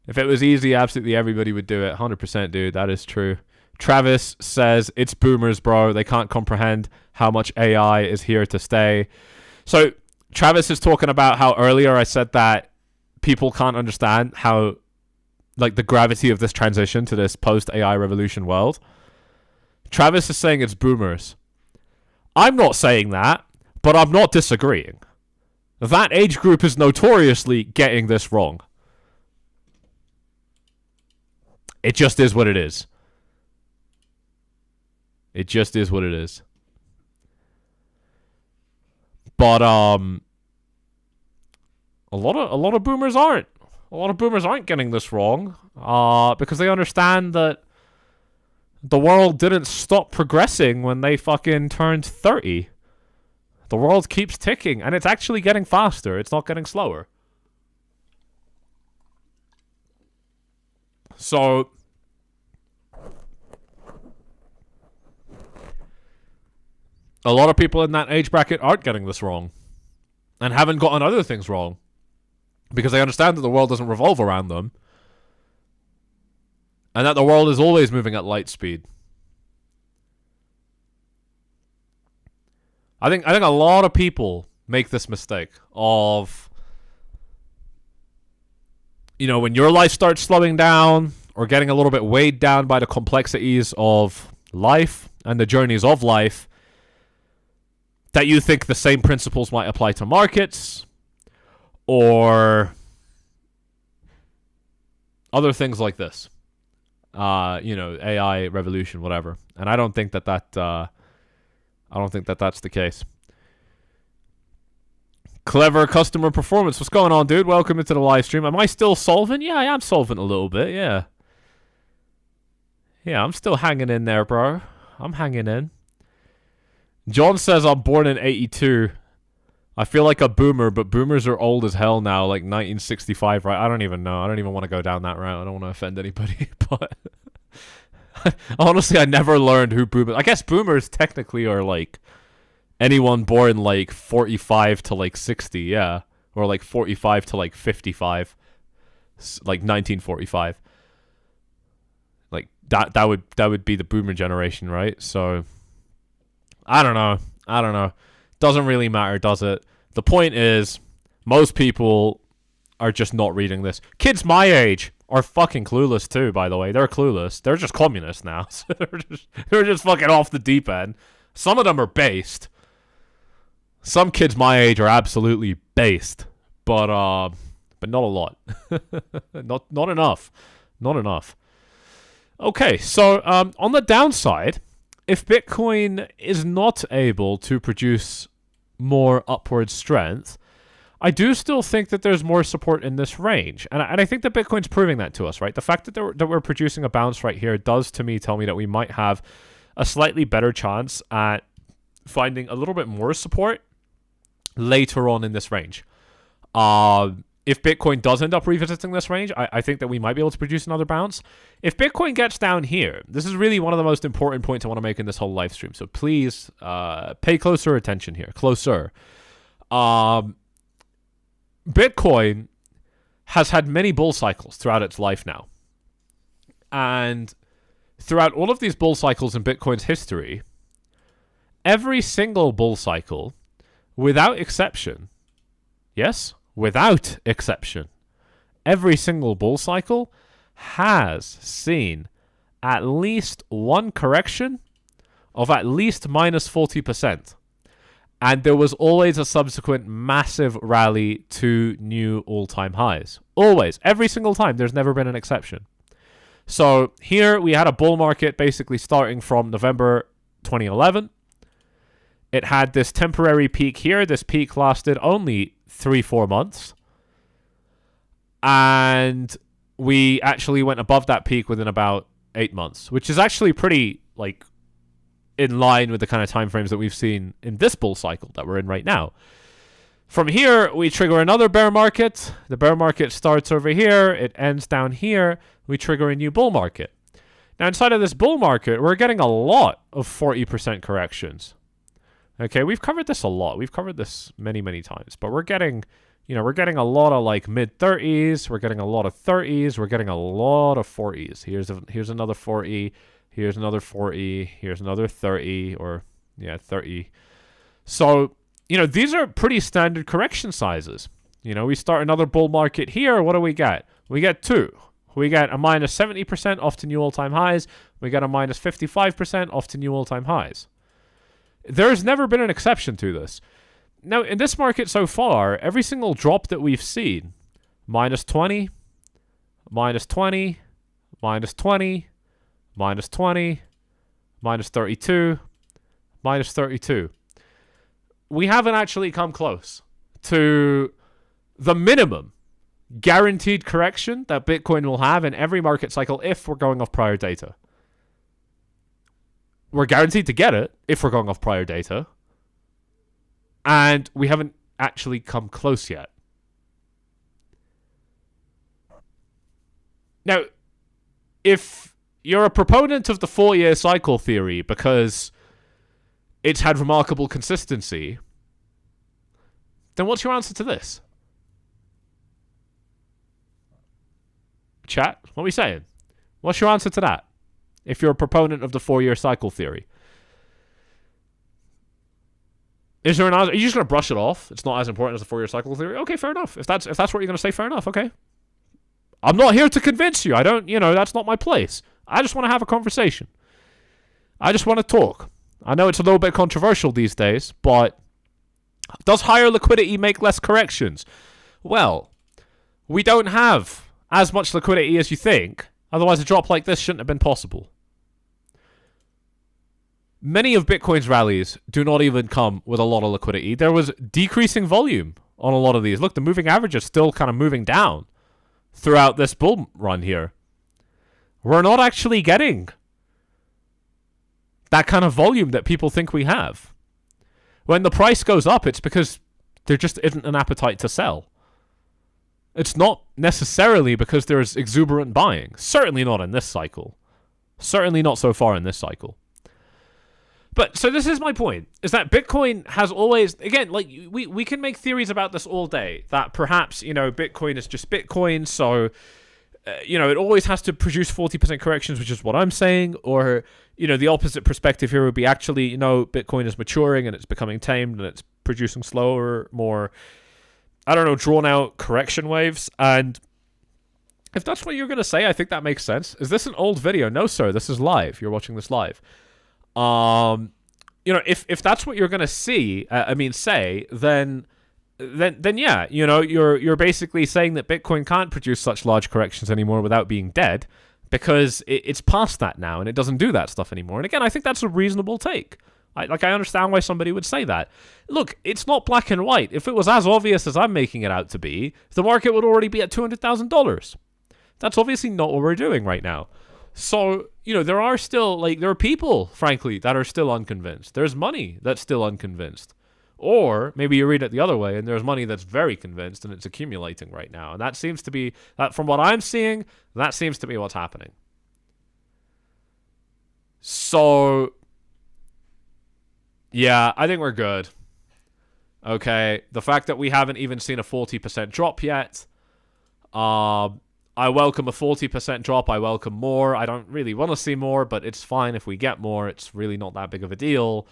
If it was easy, absolutely everybody would do it. 100%, dude. That is true. Travis says, it's boomers, bro. They can't comprehend how much AI is here to stay. So Travis is talking about how earlier I said that people can't understand how, the gravity of this transition to this post-AI revolution world. Travis is saying it's boomers. I'm not saying that, but I'm not disagreeing. That age group is notoriously getting this wrong. It just is what it is. It just is what it is. But a lot of boomers aren't. A lot of boomers aren't getting this wrong. Because they understand that the world didn't stop progressing when they fucking turned 30. The world keeps ticking, and it's actually getting faster. It's not getting slower. So a lot of people in that age bracket aren't getting this wrong and haven't gotten other things wrong because they understand that the world doesn't revolve around them and that the world is always moving at light speed. I think a lot of people make this mistake of, when your life starts slowing down or getting a little bit weighed down by the complexities of life and the journeys of life, that you think the same principles might apply to markets or other things like this. AI revolution, whatever. And I don't think that's the case. Clever customer performance. What's going on, dude? Welcome into the live stream. Am I still solvent? Yeah, I am solvent a little bit, yeah. Yeah, I'm still hanging in there, bro. I'm hanging in. John says I'm born in 82. I feel like a boomer, but boomers are old as hell now, like 1965, right? I don't even know. I don't even want to go down that route. I don't want to offend anybody, but honestly, I never learned who boomers... I guess boomers technically are like anyone born like 45 to like 60, yeah. Or like 45 to like 55. Like 1945. Like that would be the boomer generation, right? So I don't know. Doesn't really matter, does it? The point is, most people are just not reading this. Kids my age are fucking clueless too, by the way. They're clueless. They're just communists now. So they're just fucking off the deep end. Some of them are based. Some kids my age are absolutely based. But not a lot. not enough. Not enough. Okay, so on the downside, if Bitcoin is not able to produce more upward strength, I do still think that there's more support in this range. And I think that Bitcoin's proving that to us, right? The fact that we're producing a bounce right here does, to me, tell me that we might have a slightly better chance at finding a little bit more support later on in this range. If Bitcoin does end up revisiting this range, I think that we might be able to produce another bounce. If Bitcoin gets down here, this is really one of the most important points I want to make in this whole live stream. So please pay closer attention here. Closer. Bitcoin has had many bull cycles throughout its life now. And throughout all of these bull cycles in Bitcoin's history, every single bull cycle, without exception, yes? Without exception, every single bull cycle has seen at least one correction of at least minus 40%. And there was always a subsequent massive rally to new all-time highs. Always. Every single time. There's never been an exception. So here we had a bull market basically starting from November 2011. It had this temporary peak here. This peak lasted only 3-4 months. And we actually went above that peak within about 8 months, which is actually pretty, in line with the kind of time frames that we've seen in this bull cycle that we're in right now. From here, we trigger another bear market. The bear market starts over here. It ends down here. We trigger a new bull market. Now, inside of this bull market, we're getting a lot of 40% corrections. Okay, we've covered this a lot. We've covered this many, many times. But we're getting, we're getting a lot of like mid-30s. We're getting a lot of 30s. We're getting a lot of 40s. Here's another 40. Here's another 40. Here's another 30. Or, yeah, 30. So, these are pretty standard correction sizes. We start another bull market here. What do we get? We get 2. We get a minus 70% off to new all-time highs. We get a minus 55% off to new all-time highs. There's never been an exception to this. Now, in this market so far, every single drop that we've seen, minus 20, minus 20, minus 20, minus 20, minus 32, minus 32. We haven't actually come close to the minimum guaranteed correction that Bitcoin will have in every market cycle if we're going off prior data. We're guaranteed to get it if we're going off prior data. And we haven't actually come close yet. Now, if you're a proponent of the 4-year cycle theory because it's had remarkable consistency, then what's your answer to this? Chat, what are we saying? What's your answer to that? If you're a proponent of the 4-year cycle theory. Is there an answer? Are you just going to brush it off? It's not as important as the 4-year cycle theory? Okay, fair enough. If that's what you're going to say, fair enough, okay. I'm not here to convince you. I don't, that's not my place. I just want to have a conversation. I just want to talk. I know it's a little bit controversial these days, but does higher liquidity make less corrections? Well, we don't have as much liquidity as you think. Otherwise, a drop like this shouldn't have been possible. Many of Bitcoin's rallies do not even come with a lot of liquidity. There was decreasing volume on a lot of these. Look, the moving average is still kind of moving down throughout this bull run here. We're not actually getting that kind of volume that people think we have. When the price goes up, it's because there just isn't an appetite to sell. It's not necessarily because there's exuberant buying. Certainly not in this cycle. Certainly not so far in this cycle. But, so this is my point, is that Bitcoin has always, again, like, we can make theories about this all day, that perhaps, Bitcoin is just Bitcoin, so, it always has to produce 40% corrections, which is what I'm saying, or, the opposite perspective here would be actually, Bitcoin is maturing and it's becoming tamed and it's producing slower, more, drawn out correction waves. And if that's what you're going to say, I think that makes sense. Is this an old video? No, sir. This is live. You're watching this live. If that's what you're going to say, then yeah, you're basically saying that Bitcoin can't produce such large corrections anymore without being dead, because it's past that now and it doesn't do that stuff anymore. And again, I think that's a reasonable take. I understand why somebody would say that. Look, it's not black and white. If it was as obvious as I'm making it out to be, the market would already be at $200,000. That's obviously not what we're doing right now. So, there are still, there are people, frankly, that are still unconvinced. There's money that's still unconvinced. Or maybe you read it the other way and there's money that's very convinced and it's accumulating right now. And that seems to be, from what I'm seeing, that seems to be what's happening. So, yeah, I think we're good. Okay, the fact that we haven't even seen a 40% drop yet, I welcome a 40% drop. I welcome more. I don't really want to see more, but it's fine if we get more. It's really not that big of a deal.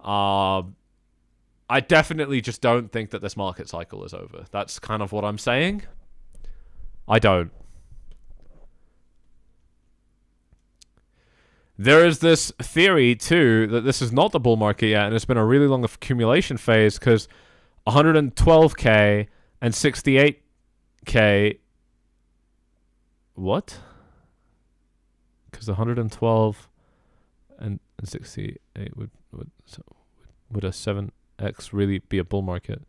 I definitely just don't think that this market cycle is over. That's kind of what I'm saying. I don't. There is this theory, too, that this is not the bull market yet, and it's been a really long accumulation phase, because 112K and 68K... What? Because 112 and 68 would a 7x really be a bull market?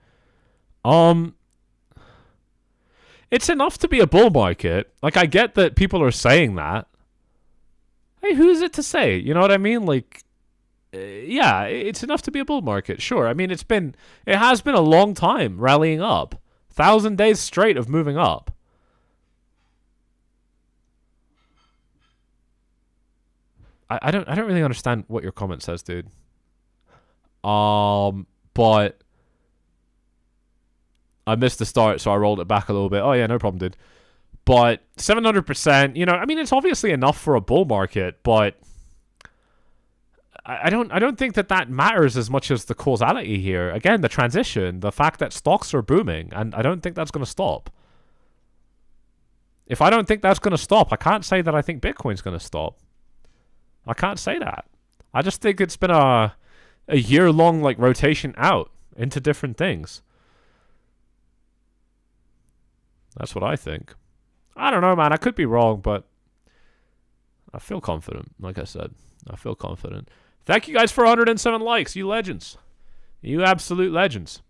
It's enough to be a bull market. Like, I get that people are saying that. Hey, who is it to say? You know what I mean? Like, yeah, it's enough to be a bull market. Sure. I mean, it has been a long time rallying up. 1,000 days straight of moving up. I don't really understand what your comment says, dude. But I missed the start, so I rolled it back a little bit. Oh yeah, no problem, dude. But 700%, you know, I mean, it's obviously enough for a bull market, but I don't think that matters as much as the causality here. Again, the transition, the fact that stocks are booming, and I don't think that's going to stop. If I don't think that's going to stop, I can't say that I think Bitcoin's going to stop. I can't say that. I just think it's been a year-long like rotation out into different things. That's what I think. I don't know, man. I could be wrong, but I feel confident. Like I said, I feel confident. Thank you guys for 107 likes. You legends. You absolute legends.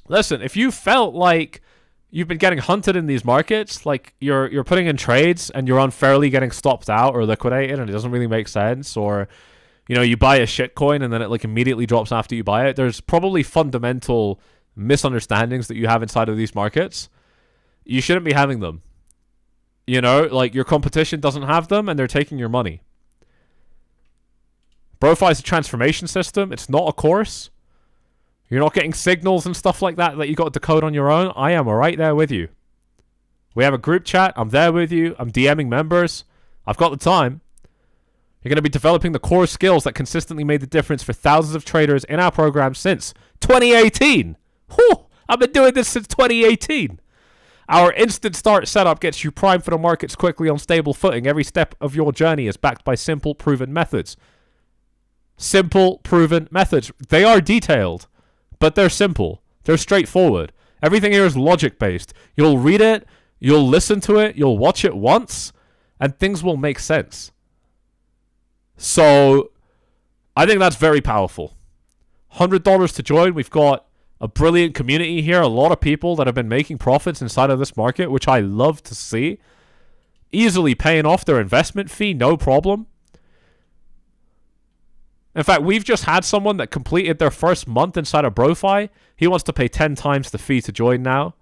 Listen, if you felt like you've been getting hunted in these markets, like you're putting in trades and you're unfairly getting stopped out or liquidated and it doesn't really make sense, or you know, you buy a shitcoin and then it like immediately drops after you buy it, there's probably fundamental misunderstandings that you have inside of these markets. You shouldn't be having them. You know, like your competition doesn't have them and they're taking your money. BroFi is a transformation system. It's not a course. You're not getting signals and stuff like that you got to decode on your own. I am right there with you. We have a group chat. I'm there with you. I'm DMing members. I've got the time. You're going to be developing the core skills that consistently made the difference for thousands of traders in our program since 2018. Whew, I've been doing this since 2018. Our instant start setup gets you primed for the markets quickly on stable footing. Every step of your journey is backed by simple, proven methods. Simple, proven methods. They are detailed, but they're simple. They're straightforward. Everything here is logic-based. You'll read it, you'll listen to it, you'll watch it once, and things will make sense. So, I think that's very powerful. $100 to join. We've got a brilliant community here. A lot of people that have been making profits inside of this market, which I love to see. Easily paying off their investment fee, no problem. In fact, we've just had someone that completed their first month inside of BroFi. He wants to pay 10 times the fee to join now,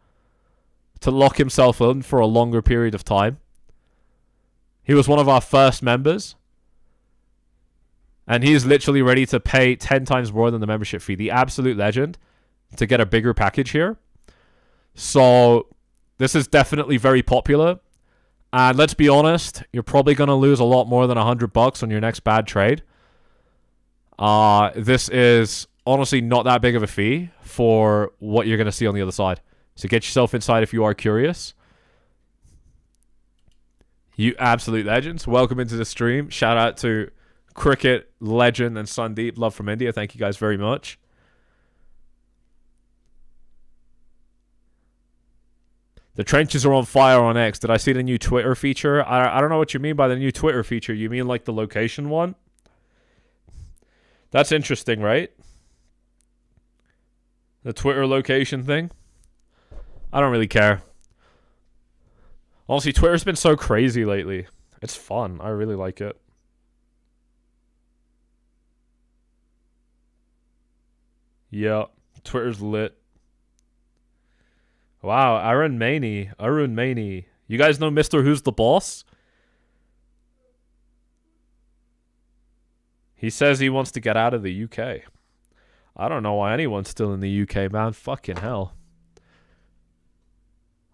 to lock himself in for a longer period of time. He was one of our first members. And he's literally ready to pay 10 times more than the membership fee. The absolute legend to get a bigger package here. So this is definitely very popular. And let's be honest, you're probably going to lose a lot more than $100 on your next bad trade. This is honestly not that big of a fee for what you're going to see on the other side. So get yourself inside if you are curious. You absolute legends. Welcome into the stream. Shout out to Cricket, Legend, and Sundeep. Love from India. Thank you guys very much. The trenches are on fire on X. Did I see the new Twitter feature? I don't know what you mean by the new Twitter feature. You mean like the location one? That's interesting, right? The Twitter location thing? I don't really care. Honestly, Twitter's been so crazy lately. It's fun. I really like it. Yeah, Twitter's lit. Wow, Arun Maney. You guys know Mr. Who's the Boss? He says he wants to get out of the UK. I don't know why anyone's still in the UK, man. Fucking hell.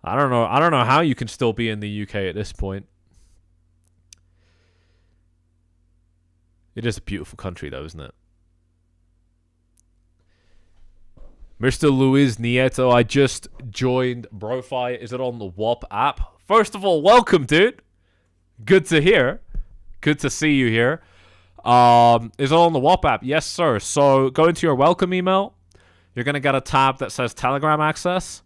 I don't know how you can still be in the UK at this point. It is a beautiful country though, isn't it? Mr. Luis Nieto, I just joined BroFi. Is it on the WAP app? First of all, welcome, dude. Good to hear. Good to see you here. Is it on the WAP app? Yes, sir. So go into your welcome email. You're going to get a tab that says Telegram access.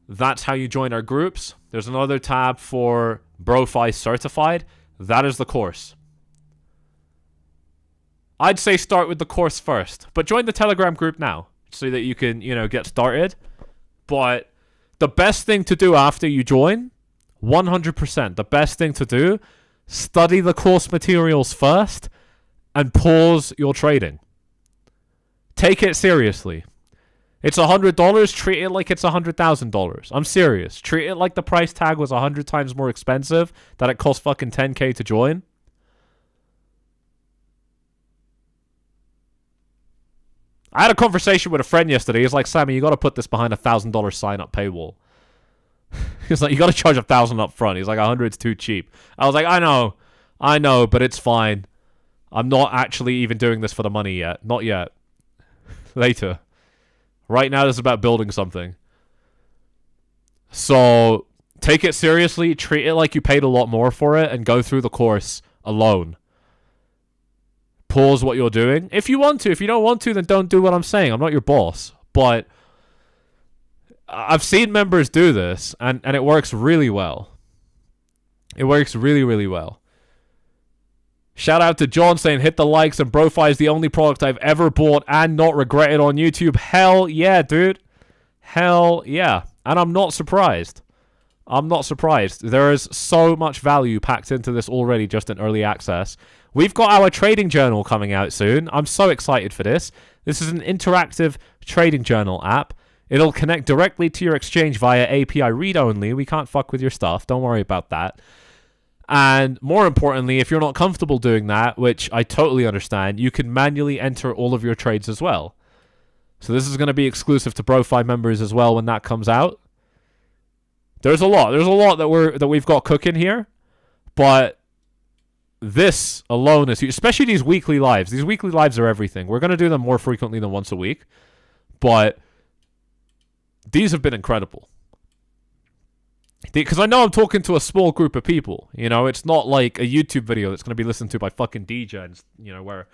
That's how you join our groups. There's another tab for BroFi certified. That is the course. I'd say start with the course first, but join the Telegram group now so that you can, get started. But the best thing to do after you join, 100%, the best thing to do, study the course materials first, and pause your trading. Take it seriously. It's $100. Treat it like it's $100,000. I'm serious. Treat it like the price tag was 100 times more expensive, that it cost fucking 10K to join. I had a conversation with a friend yesterday. He's like, Sammy, you got to put this behind $1,000 sign-up paywall. He's like, you got to charge $1,000 up front. He's like, 100's too cheap. I was like, I know, but it's fine. I'm not actually even doing this for the money yet. Not yet. Later. Right now, this is about building something. So, take it seriously. Treat it like you paid a lot more for it and go through the course alone. Pause what you're doing. If you want to. If you don't want to, then don't do what I'm saying. I'm not your boss. But I've seen members do this, and it works really well. It works really, really well. Shout out to John saying, hit the likes, and BroFi is the only product I've ever bought and not regretted on YouTube. Hell yeah, dude. Hell yeah. And I'm not surprised. I'm not surprised. There is so much value packed into this already just in early access. We've got our trading journal coming out soon. I'm so excited for this. This is an interactive trading journal app. It'll connect directly to your exchange via API read-only. We can't fuck with your stuff. Don't worry about that. And more importantly, if you're not comfortable doing that, which I totally understand, you can manually enter all of your trades as well. So this is going to be exclusive to BroFi members as well when that comes out. There's a lot that we've got cooking here, but this alone is huge, especially these weekly lives. These weekly lives are everything. We're going to do them more frequently than once a week, but these have been incredible. Because I know I'm talking to a small group of people. You know, it's not like a YouTube video that's going to be listened to by fucking DJs, you know, where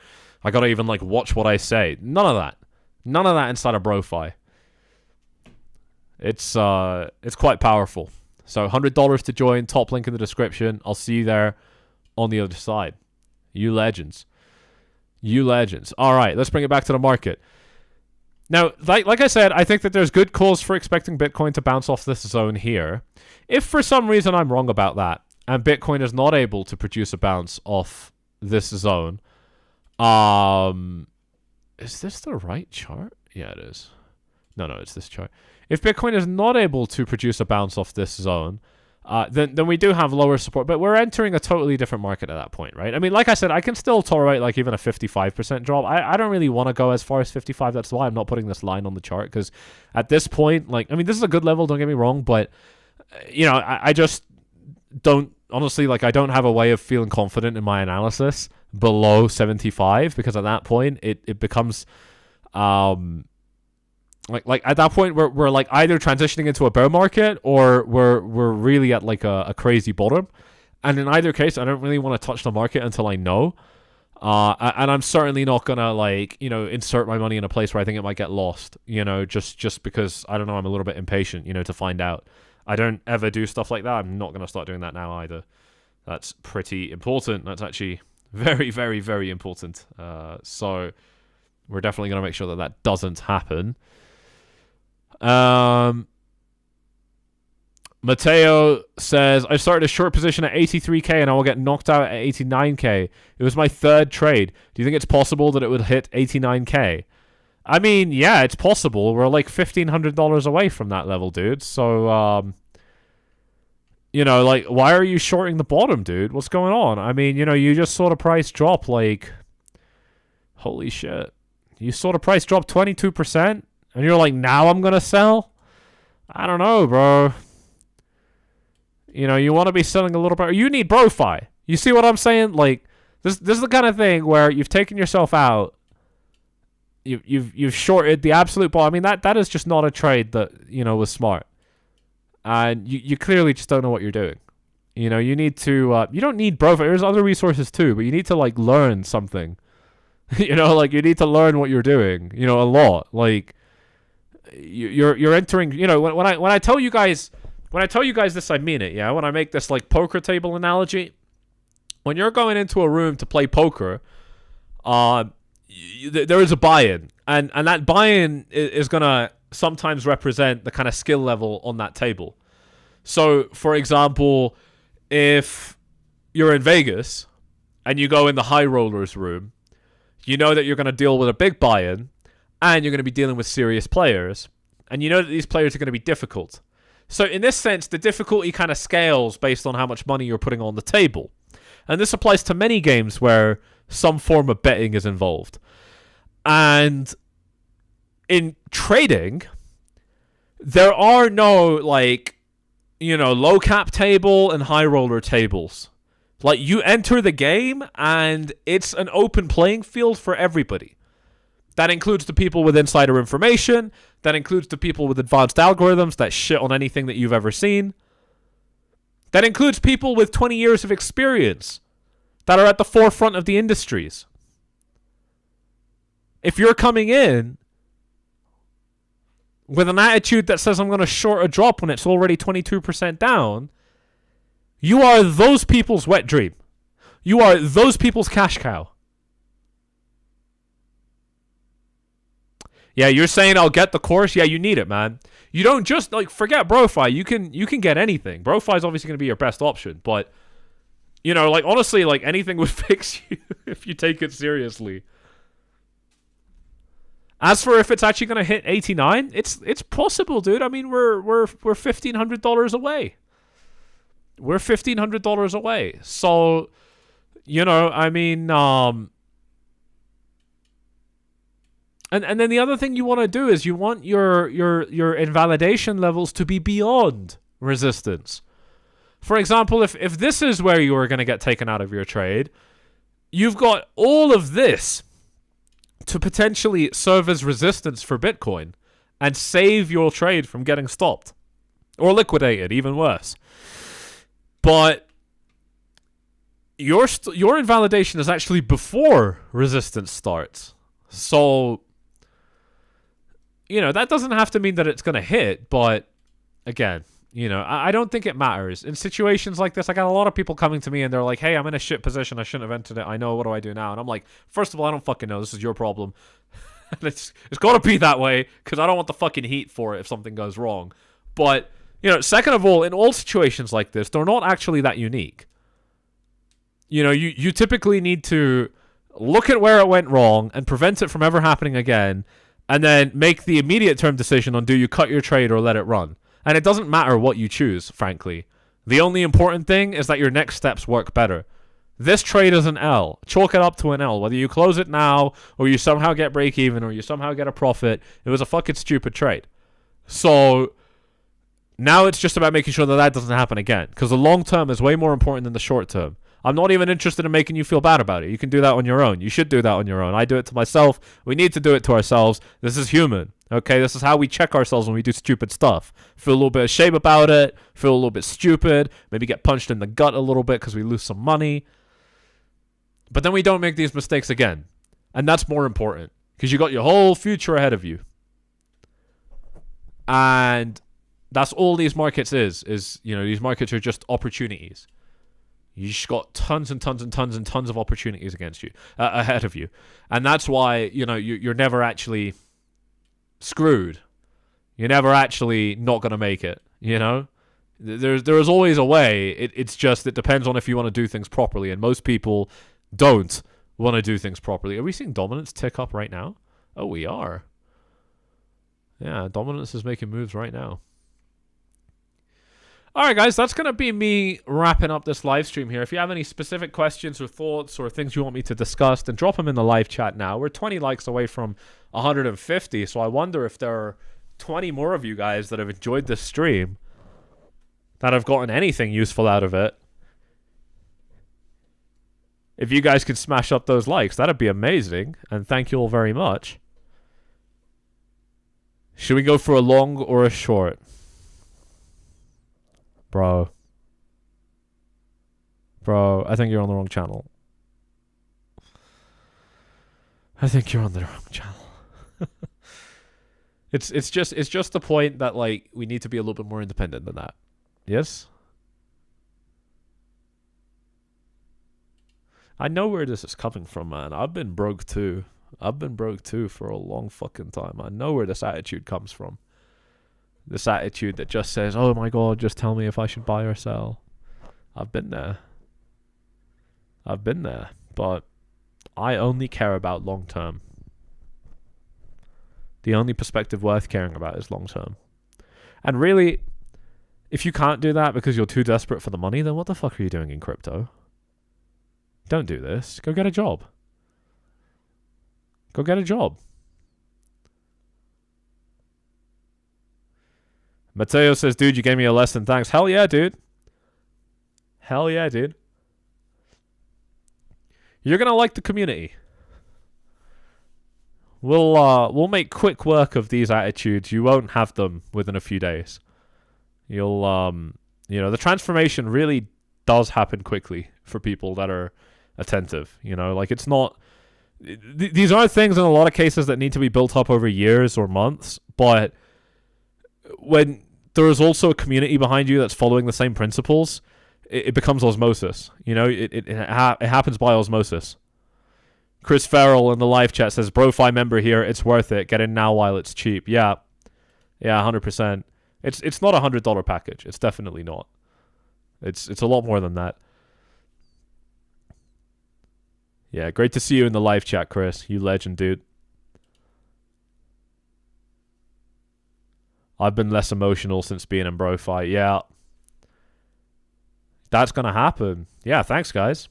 I got to even, like, watch what I say. None of that. None of that inside of BroFi. It's quite powerful. So $100 to join, top link in the description. I'll see you there on the other side. You legends. You legends. All right, let's bring it back to the market. Now, like I said, I think that there's good cause for expecting Bitcoin to bounce off this zone here. If for some reason I'm wrong about that, and Bitcoin is not able to produce a bounce off this zone, is this the right chart? Yeah, it is. No, it's this chart. If Bitcoin is not able to produce a bounce off this zone, then we do have lower support, but we're entering a totally different market at that point, right? I mean, like I said, I can still tolerate like even a 55% drop. I don't really want to go as far as 55. That's why I'm not putting this line on the chart, because at this point, like, I mean, this is a good level, don't get me wrong, but, you know, I just don't, honestly, like, I don't have a way of feeling confident in my analysis below 75, because at that point, it becomes, like at that point we're like either transitioning into a bear market or we're really at like a crazy bottom, and in either case I don't really want to touch the market until I know, and I'm certainly not gonna, like, you know, insert my money in a place where I think it might get lost, you know, just because, I don't know, I'm a little bit impatient, you know, to find out. I don't ever do stuff like that. I'm not gonna start doing that now either. That's pretty important. That's actually very, very, very important. So we're definitely gonna make sure that that doesn't happen. Mateo says, I started a short position at 83k and I will get knocked out at 89k. It was my third trade. Do you think it's possible that it would hit 89k? I mean, yeah, it's possible. We're like $1,500 away from that level, dude. So, you know, like, why are you shorting the bottom, dude? What's going on? I mean, you know, you just saw the price drop, like, holy shit. You saw the price drop 22%? And you're like, now I'm going to sell? I don't know, bro. You know, you want to be selling a little bit. You need BroFi. You see what I'm saying? Like, this is the kind of thing where you've taken yourself out. You've shorted the absolute ball. I mean, that is just not a trade that, you know, was smart. And you clearly just don't know what you're doing. You know, you need to... you don't need BroFi. There's other resources too, but you need to, like, learn something. You know, like, you need to learn what you're doing. You know, a lot. Like... You're entering, you know, when I tell you guys this, I mean it. Yeah, when I make this like poker table analogy, when you're going into a room to play poker, there is a buy-in, and that buy-in is gonna sometimes represent the kind of skill level on that table. So, for example, if you're in Vegas and you go in the high rollers room, You know that you're going to deal with a big buy-in, and you're going to be dealing with serious players, and you know that these players are going to be difficult. So in this sense, the difficulty kind of scales based on how much money you're putting on the table. And this applies to many games where some form of betting is involved. And in trading, there are no, like, you know, low cap table and high roller tables. Like, you enter the game and it's an open playing field for everybody. That includes the people with insider information. That includes the people with advanced algorithms that shit on anything that you've ever seen. That includes people with 20 years of experience that are at the forefront of the industries. If you're coming in with an attitude that says I'm going to short a drop when it's already 22% down, you are those people's wet dream. You are those people's cash cow. Yeah, you're saying I'll get the course? Yeah, you need it, man. You don't just, like, forget BroFi. You can get anything. BroFi is obviously going to be your best option, but, you know, like, honestly, like, anything would fix you if you take it seriously. As for if it's actually going to hit 89, it's possible, dude. I mean, we're $1,500 away. We're $1,500 away. So, you know, I mean, And then the other thing you want to do is you want your invalidation levels to be beyond resistance. For example, if this is where you are going to get taken out of your trade, you've got all of this to potentially serve as resistance for Bitcoin and save your trade from getting stopped or liquidated, even worse. But your invalidation is actually before resistance starts. So, you know, that doesn't have to mean that it's going to hit, but again, you know, I don't think it matters. In situations like this, I got a lot of people coming to me and they're like, hey, I'm in a shit position. I shouldn't have entered it. I know. What do I do now? And I'm like, first of all, I don't fucking know. This is your problem. It's got to be that way because I don't want the fucking heat for it if something goes wrong. But, you know, second of all, in all situations like this, they're not actually that unique. You know, you typically need to look at where it went wrong and prevent it from ever happening again, and then make the immediate term decision on do you cut your trade or let it run. And it doesn't matter what you choose, frankly. The only important thing is that your next steps work better. This trade is an L. Chalk it up to an L. Whether you close it now, or you somehow get break even, or you somehow get a profit, it was a fucking stupid trade. So now it's just about making sure that that doesn't happen again, because the long term is way more important than the short term. I'm not even interested in making you feel bad about it. You can do that on your own. You should do that on your own. I do it to myself. We need to do it to ourselves. This is human. Okay, this is how we check ourselves when we do stupid stuff. Feel a little bit of shame about it. Feel a little bit stupid. Maybe get punched in the gut a little bit because we lose some money. But then we don't make these mistakes again. And that's more important because you got your whole future ahead of you. And that's all these markets is, you know, these markets are just opportunities. You just got tons and tons and tons and tons of opportunities against you, ahead of you. And that's why, you know, you're never actually screwed. You're never actually not going to make it, you know? There is always a way. It's just, it depends on if you want to do things properly. And most people don't want to do things properly. Are we seeing dominance tick up right now? Oh, we are. Yeah, dominance is making moves right now. Alright guys, that's going to be me wrapping up this live stream here. If you have any specific questions or thoughts or things you want me to discuss, then drop them in the live chat now. We're 20 likes away from 150, so I wonder if there are 20 more of you guys that have enjoyed this stream, that have gotten anything useful out of it. If you guys could smash up those likes, that'd be amazing, and thank you all very much. Should we go for a long or a short? Bro, I think you're on the wrong channel. It's just the point that, like, we need to be a little bit more independent than that. Yes? I know where this is coming from, man. I've been broke too. For a long fucking time. I know where this attitude comes from. This attitude that just says, oh my god, just tell me if I should buy or sell. I've been there. But I only care about long term. The only perspective worth caring about is long term. And really, if you can't do that because you're too desperate for the money, then what the fuck are you doing in crypto? Don't do this. Go get a job. Go get a job. Mateo says, dude, you gave me a lesson. Thanks. Hell yeah, dude. Hell yeah, dude. You're going to like the community. We'll make quick work of these attitudes. You won't have them within a few days. You'll, the transformation really does happen quickly for people that are attentive. Like it's not... These are things in a lot of cases that need to be built up over years or months, but when there is also a community behind you that's following the same principles, it becomes osmosis. It happens by osmosis. Chris Farrell in the live chat says, BroFi member here, it's worth it. Get in now while it's cheap. Yeah, 100%. It's not $100 package. It's definitely not. It's a lot more than that. Yeah, great to see you in the live chat, Chris. You legend, dude. I've been less emotional since being in BroFi. Yeah. That's gonna happen. Yeah, thanks, guys.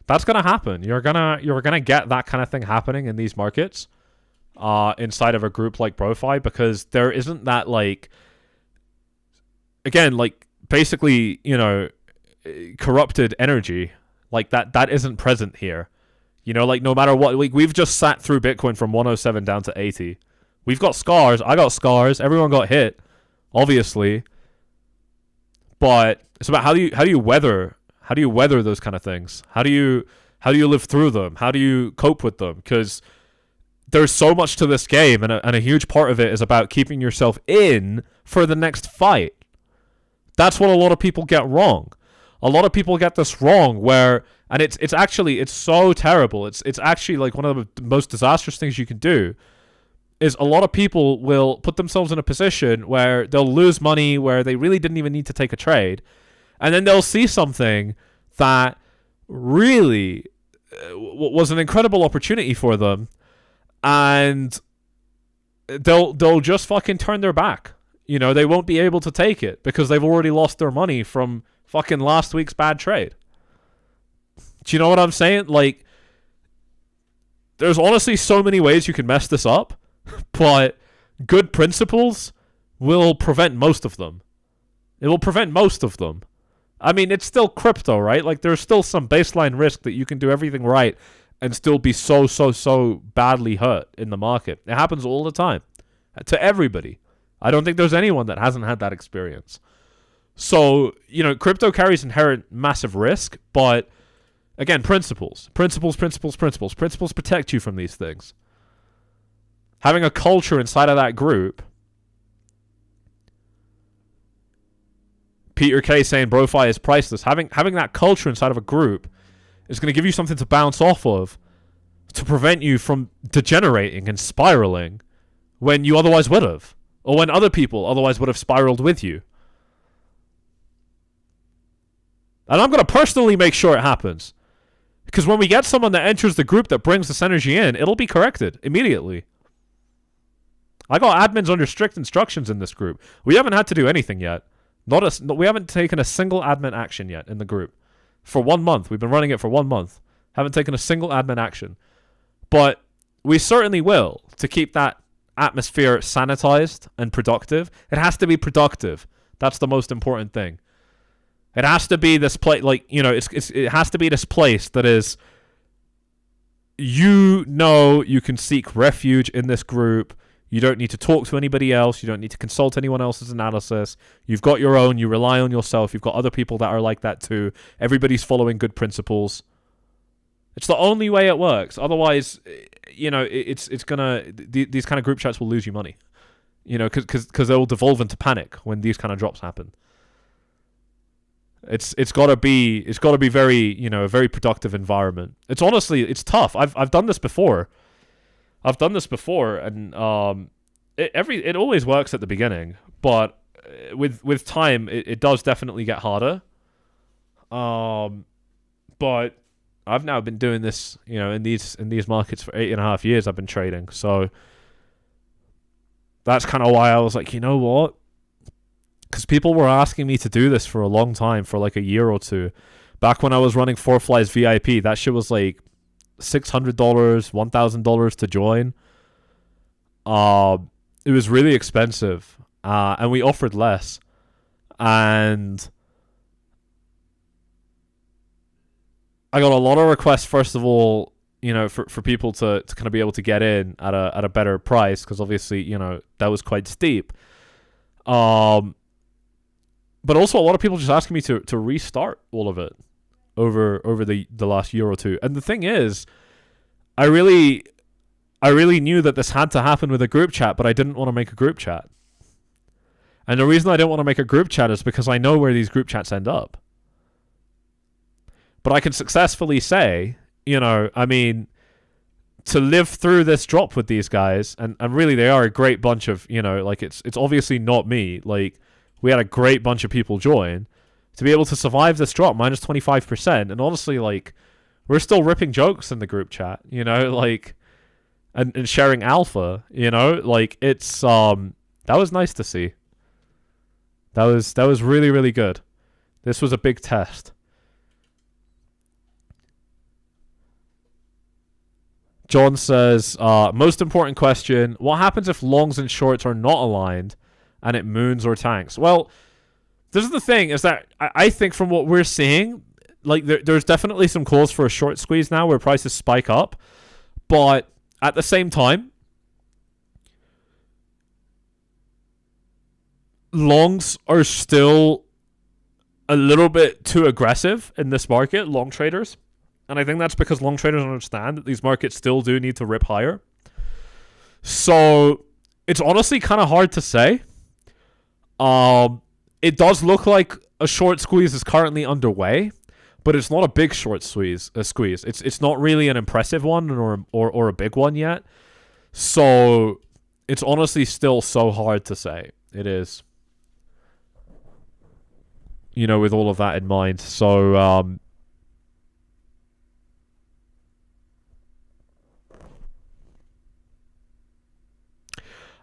That's gonna happen. You're gonna get that kind of thing happening in these markets, inside of a group like BroFi, because there isn't that basically, corrupted energy like that isn't present here. No matter what, we've just sat through Bitcoin from 107 down to 80. We've got scars. I got scars. Everyone got hit, obviously. But it's about how do you weather those kind of things? How do you live through them? How do you cope with them? Because there's so much to this game, and a huge part of it is about keeping yourself in for the next fight. That's what a lot of people get wrong. A lot of people get this wrong, and it's so terrible. It's actually like one of the most disastrous things you can do. Is a lot of people will put themselves in a position where they'll lose money, where they really didn't even need to take a trade, and then they'll see something that really was an incredible opportunity for them, and they'll just fucking turn their back. They won't be able to take it because they've already lost their money from fucking last week's bad trade. Do you know what I'm saying? Like, there's honestly so many ways you can mess this up. But good principles will prevent most of them. It will prevent most of them. I mean, it's still crypto, right? Like, there's still some baseline risk that you can do everything right and still be so badly hurt in the market. It happens all the time. To everybody. I don't think there's anyone that hasn't had that experience. So, crypto carries inherent massive risk, but again, principles. Principles protect you from these things. Having a culture inside of that group. Peter K saying BroFi is priceless. Having that culture inside of a group is going to give you something to bounce off of to prevent you from degenerating and spiraling when you otherwise would have. Or when other people otherwise would have spiraled with you. And I'm going to personally make sure it happens. Because when we get someone that enters the group that brings this energy in, it'll be corrected immediately. I got admins under strict instructions in this group. We haven't had to do anything yet. We haven't taken a single admin action yet in the group. For 1 month. We've been running it for 1 month. Haven't taken a single admin action. But we certainly will, to keep that atmosphere sanitized and productive. It has to be productive. That's the most important thing. It has to be this place, it has to be this place that is, you can seek refuge in this group. You don't need to talk to anybody else. You don't need to consult anyone else's analysis. You've got your own. You rely on yourself. You've got other people that are like that too. Everybody's following good principles. It's the only way it works. Otherwise, it's gonna... These kind of group chats will lose you money. Because they'll devolve into panic when these kind of drops happen. It's got to be very, a very productive environment. It's tough. I've done this before. And it always works at the beginning, but with time it does definitely get harder. But I've now been doing this, in these markets for 8.5 years. I've been trading, so that's kind of why I was like, you know what? Because people were asking me to do this for a long time, for like a year or two. Back when I was running 4Flies VIP, that shit was like $600, $1,000 to join. It was really expensive, and we offered less. And I got a lot of requests, first of all, for people to kind of be able to get in at a better price, because obviously, that was quite steep. But also a lot of people just asking me to restart all of it over the last year or two. And the thing is, I really knew that this had to happen with a group chat, but I didn't want to make a group chat. And the reason I didn't want to make a group chat is because I know where these group chats end up. But I can successfully say, to live through this drop with these guys, and really they are a great bunch of, it's obviously not me. Like, we had a great bunch of people join. To be able to survive this drop, minus 25%, and honestly, like, we're still ripping jokes in the group chat, and sharing alpha, it's, that was nice to see. That was really, really good. This was a big test. John says, most important question, what happens if longs and shorts are not aligned and it moons or tanks? Well, this is the thing, is that I think from what we're seeing, like there's definitely some calls for a short squeeze now where prices spike up. But at the same time, longs are still a little bit too aggressive in this market, long traders. And I think that's because long traders understand that these markets still do need to rip higher. So it's honestly kind of hard to say. It does look like a short squeeze is currently underway, but it's not a big short squeeze. It's not really an impressive one or a big one yet. So it's honestly still so hard to say. It is. With all of that in mind. So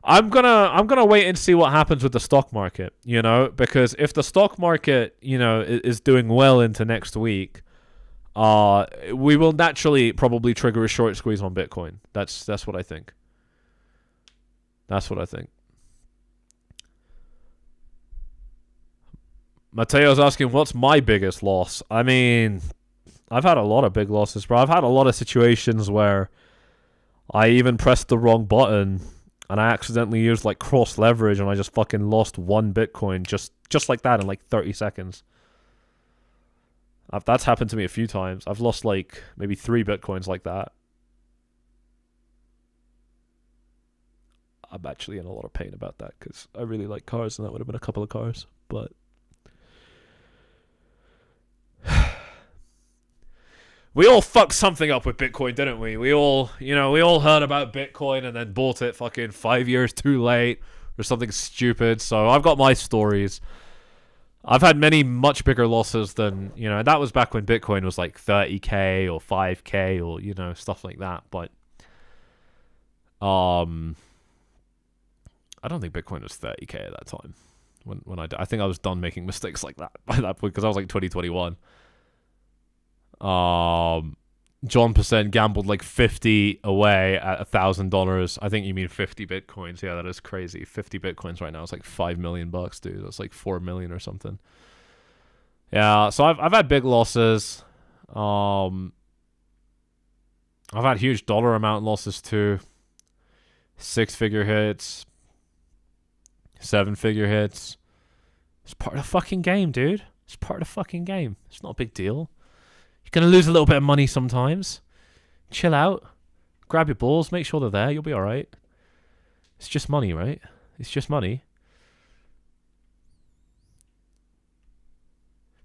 I'm gonna wait and see what happens with the stock market, because if the stock market, is doing well into next week, we will naturally probably trigger a short squeeze on Bitcoin. That's what I think. That's what I think. Mateo's asking, what's my biggest loss? I mean, I've had a lot of big losses, bro. I've had a lot of situations where I even pressed the wrong button and I accidentally used like cross leverage and I just fucking lost one Bitcoin just like that in like 30 seconds. That's happened to me a few times. I've lost like maybe 3 Bitcoins like that. I'm actually in a lot of pain about that because I really like cars and that would have been a couple of cars. But we all fucked something up with Bitcoin, didn't we? We all heard about Bitcoin and then bought it fucking 5 years too late or something stupid. So I've got my stories. I've had many much bigger losses than, and that was back when Bitcoin was like 30k or 5k or, stuff like that. But I don't think Bitcoin was 30k at that time. When I think I was done making mistakes like that by that point because I was like 2021. John Percent gambled like 50 away at $1,000. I think you mean 50 Bitcoins. Yeah, that is crazy. 50 Bitcoins right now is like $5 million, dude. That's like 4 million or something. Yeah, so I've had big losses. I've had huge dollar amount losses too. 6-figure hits. 7-figure hits. It's part of the fucking game, dude. It's part of the fucking game. It's not a big deal. You're going to lose a little bit of money sometimes. Chill out. Grab your balls. Make sure they're there. You'll be alright. It's just money, right? It's just money.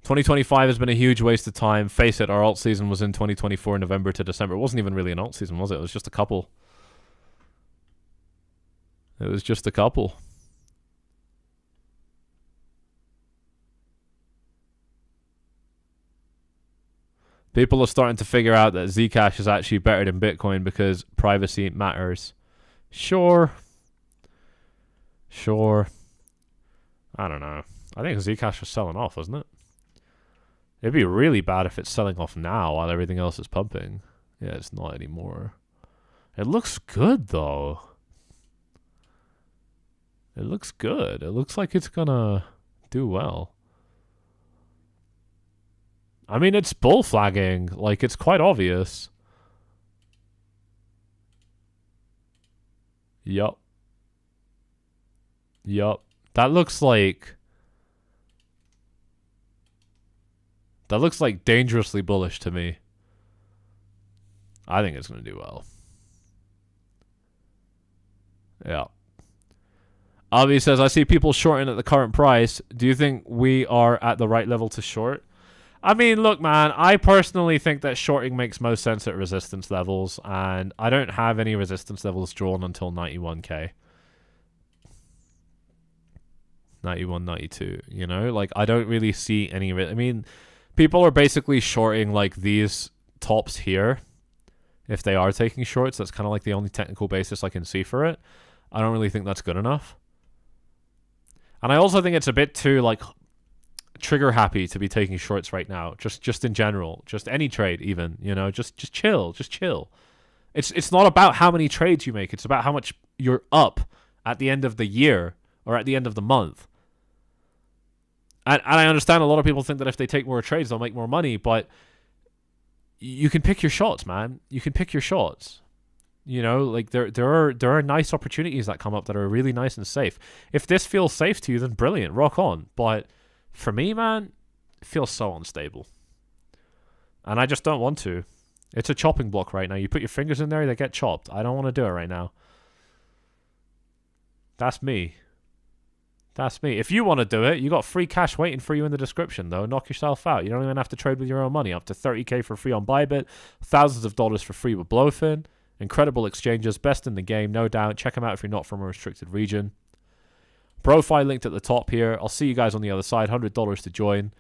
2025 has been a huge waste of time. Face it, our alt season was in 2024, November to December. It wasn't even really an alt season, was it? It was just a couple. It was just a couple. People are starting to figure out that Zcash is actually better than Bitcoin because privacy matters. Sure. I don't know. I think Zcash was selling off, wasn't it? It'd be really bad if it's selling off now while everything else is pumping. Yeah, it's not anymore. It looks good, though. It looks good. It looks like it's gonna do well. I mean, it's bull flagging. Like, it's quite obvious. Yup. That looks like dangerously bullish to me. I think it's going to do well. Yeah. Avi says, I see people shorting at the current price. Do you think we are at the right level to short? I mean, look, man, I personally think that shorting makes most sense at resistance levels, and I don't have any resistance levels drawn until 91k. 91, 92, you know? Like, I don't really see any... I mean, people are basically shorting, like, these tops here. If they are taking shorts, that's kind of like the only technical basis I can see for it. I don't really think that's good enough. And I also think it's a bit too, like, trigger happy to be taking shorts right now. Just in general. Just any trade, even. You know, just chill. Just chill. It's not about how many trades you make. It's about how much you're up at the end of the year or at the end of the month. And I understand a lot of people think that if they take more trades, they'll make more money, but you can pick your shots, man. You can pick your shots. You know, like there are nice opportunities that come up that are really nice and safe. If this feels safe to you, then brilliant, rock on. But for me, man, it feels so unstable. And I just don't want to. It's a chopping block right now. You put your fingers in there, they get chopped. I don't want to do it right now. That's me. That's me. If you want to do it, you got free cash waiting for you in the description, though. Knock yourself out. You don't even have to trade with your own money. Up to 30k for free on Bybit. Thousands of dollars for free with Blowfin. Incredible exchanges. Best in the game, no doubt. Check them out if you're not from a restricted region. BroFi linked at the top here. I'll see you guys on the other side. $100 to join.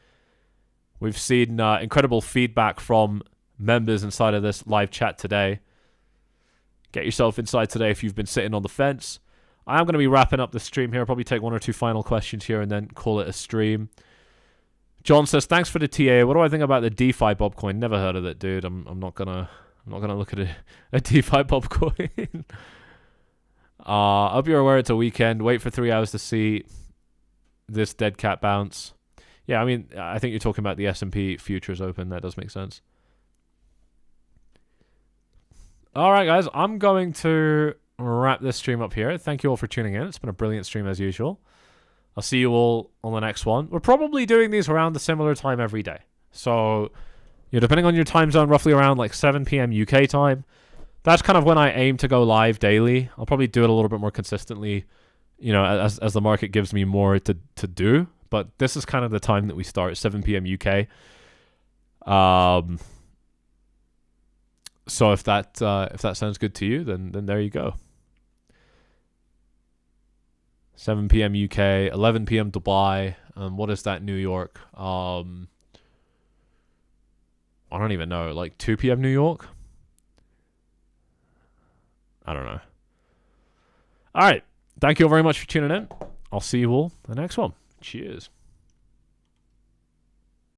We've seen incredible feedback from members inside of this live chat today. Get yourself inside today if you've been sitting on the fence. I am going to be wrapping up the stream here. I'll probably take one or two final questions here and then call it a stream. John says, thanks for the TA. What do I think about the DeFi Bobcoin? Never heard of it, dude. I'm not gonna look at a DeFi Bobcoin. I hope you're aware it's a weekend. Wait for 3 hours to see this dead cat bounce. Yeah, I mean, I think you're talking about the S&P futures open. That does make sense. All right, guys. I'm going to wrap this stream up here. Thank you all for tuning in. It's been a brilliant stream as usual. I'll see you all on the next one. We're probably doing these around a similar time every day. So, you know, depending on your time zone, roughly around like 7 p.m. UK time. That's kind of when I aim to go live daily. I'll probably do it a little bit more consistently, you know, as the market gives me more to do. But this is kind of the time that we start, 7 p.m. UK. So if that sounds good to you, then there you go. 7 p.m. UK, 11 p.m. Dubai. What is that, New York? I don't even know. Like 2 p.m. New York? I don't know. All right. Thank you all very much for tuning in. I'll see you all in the next one. Cheers.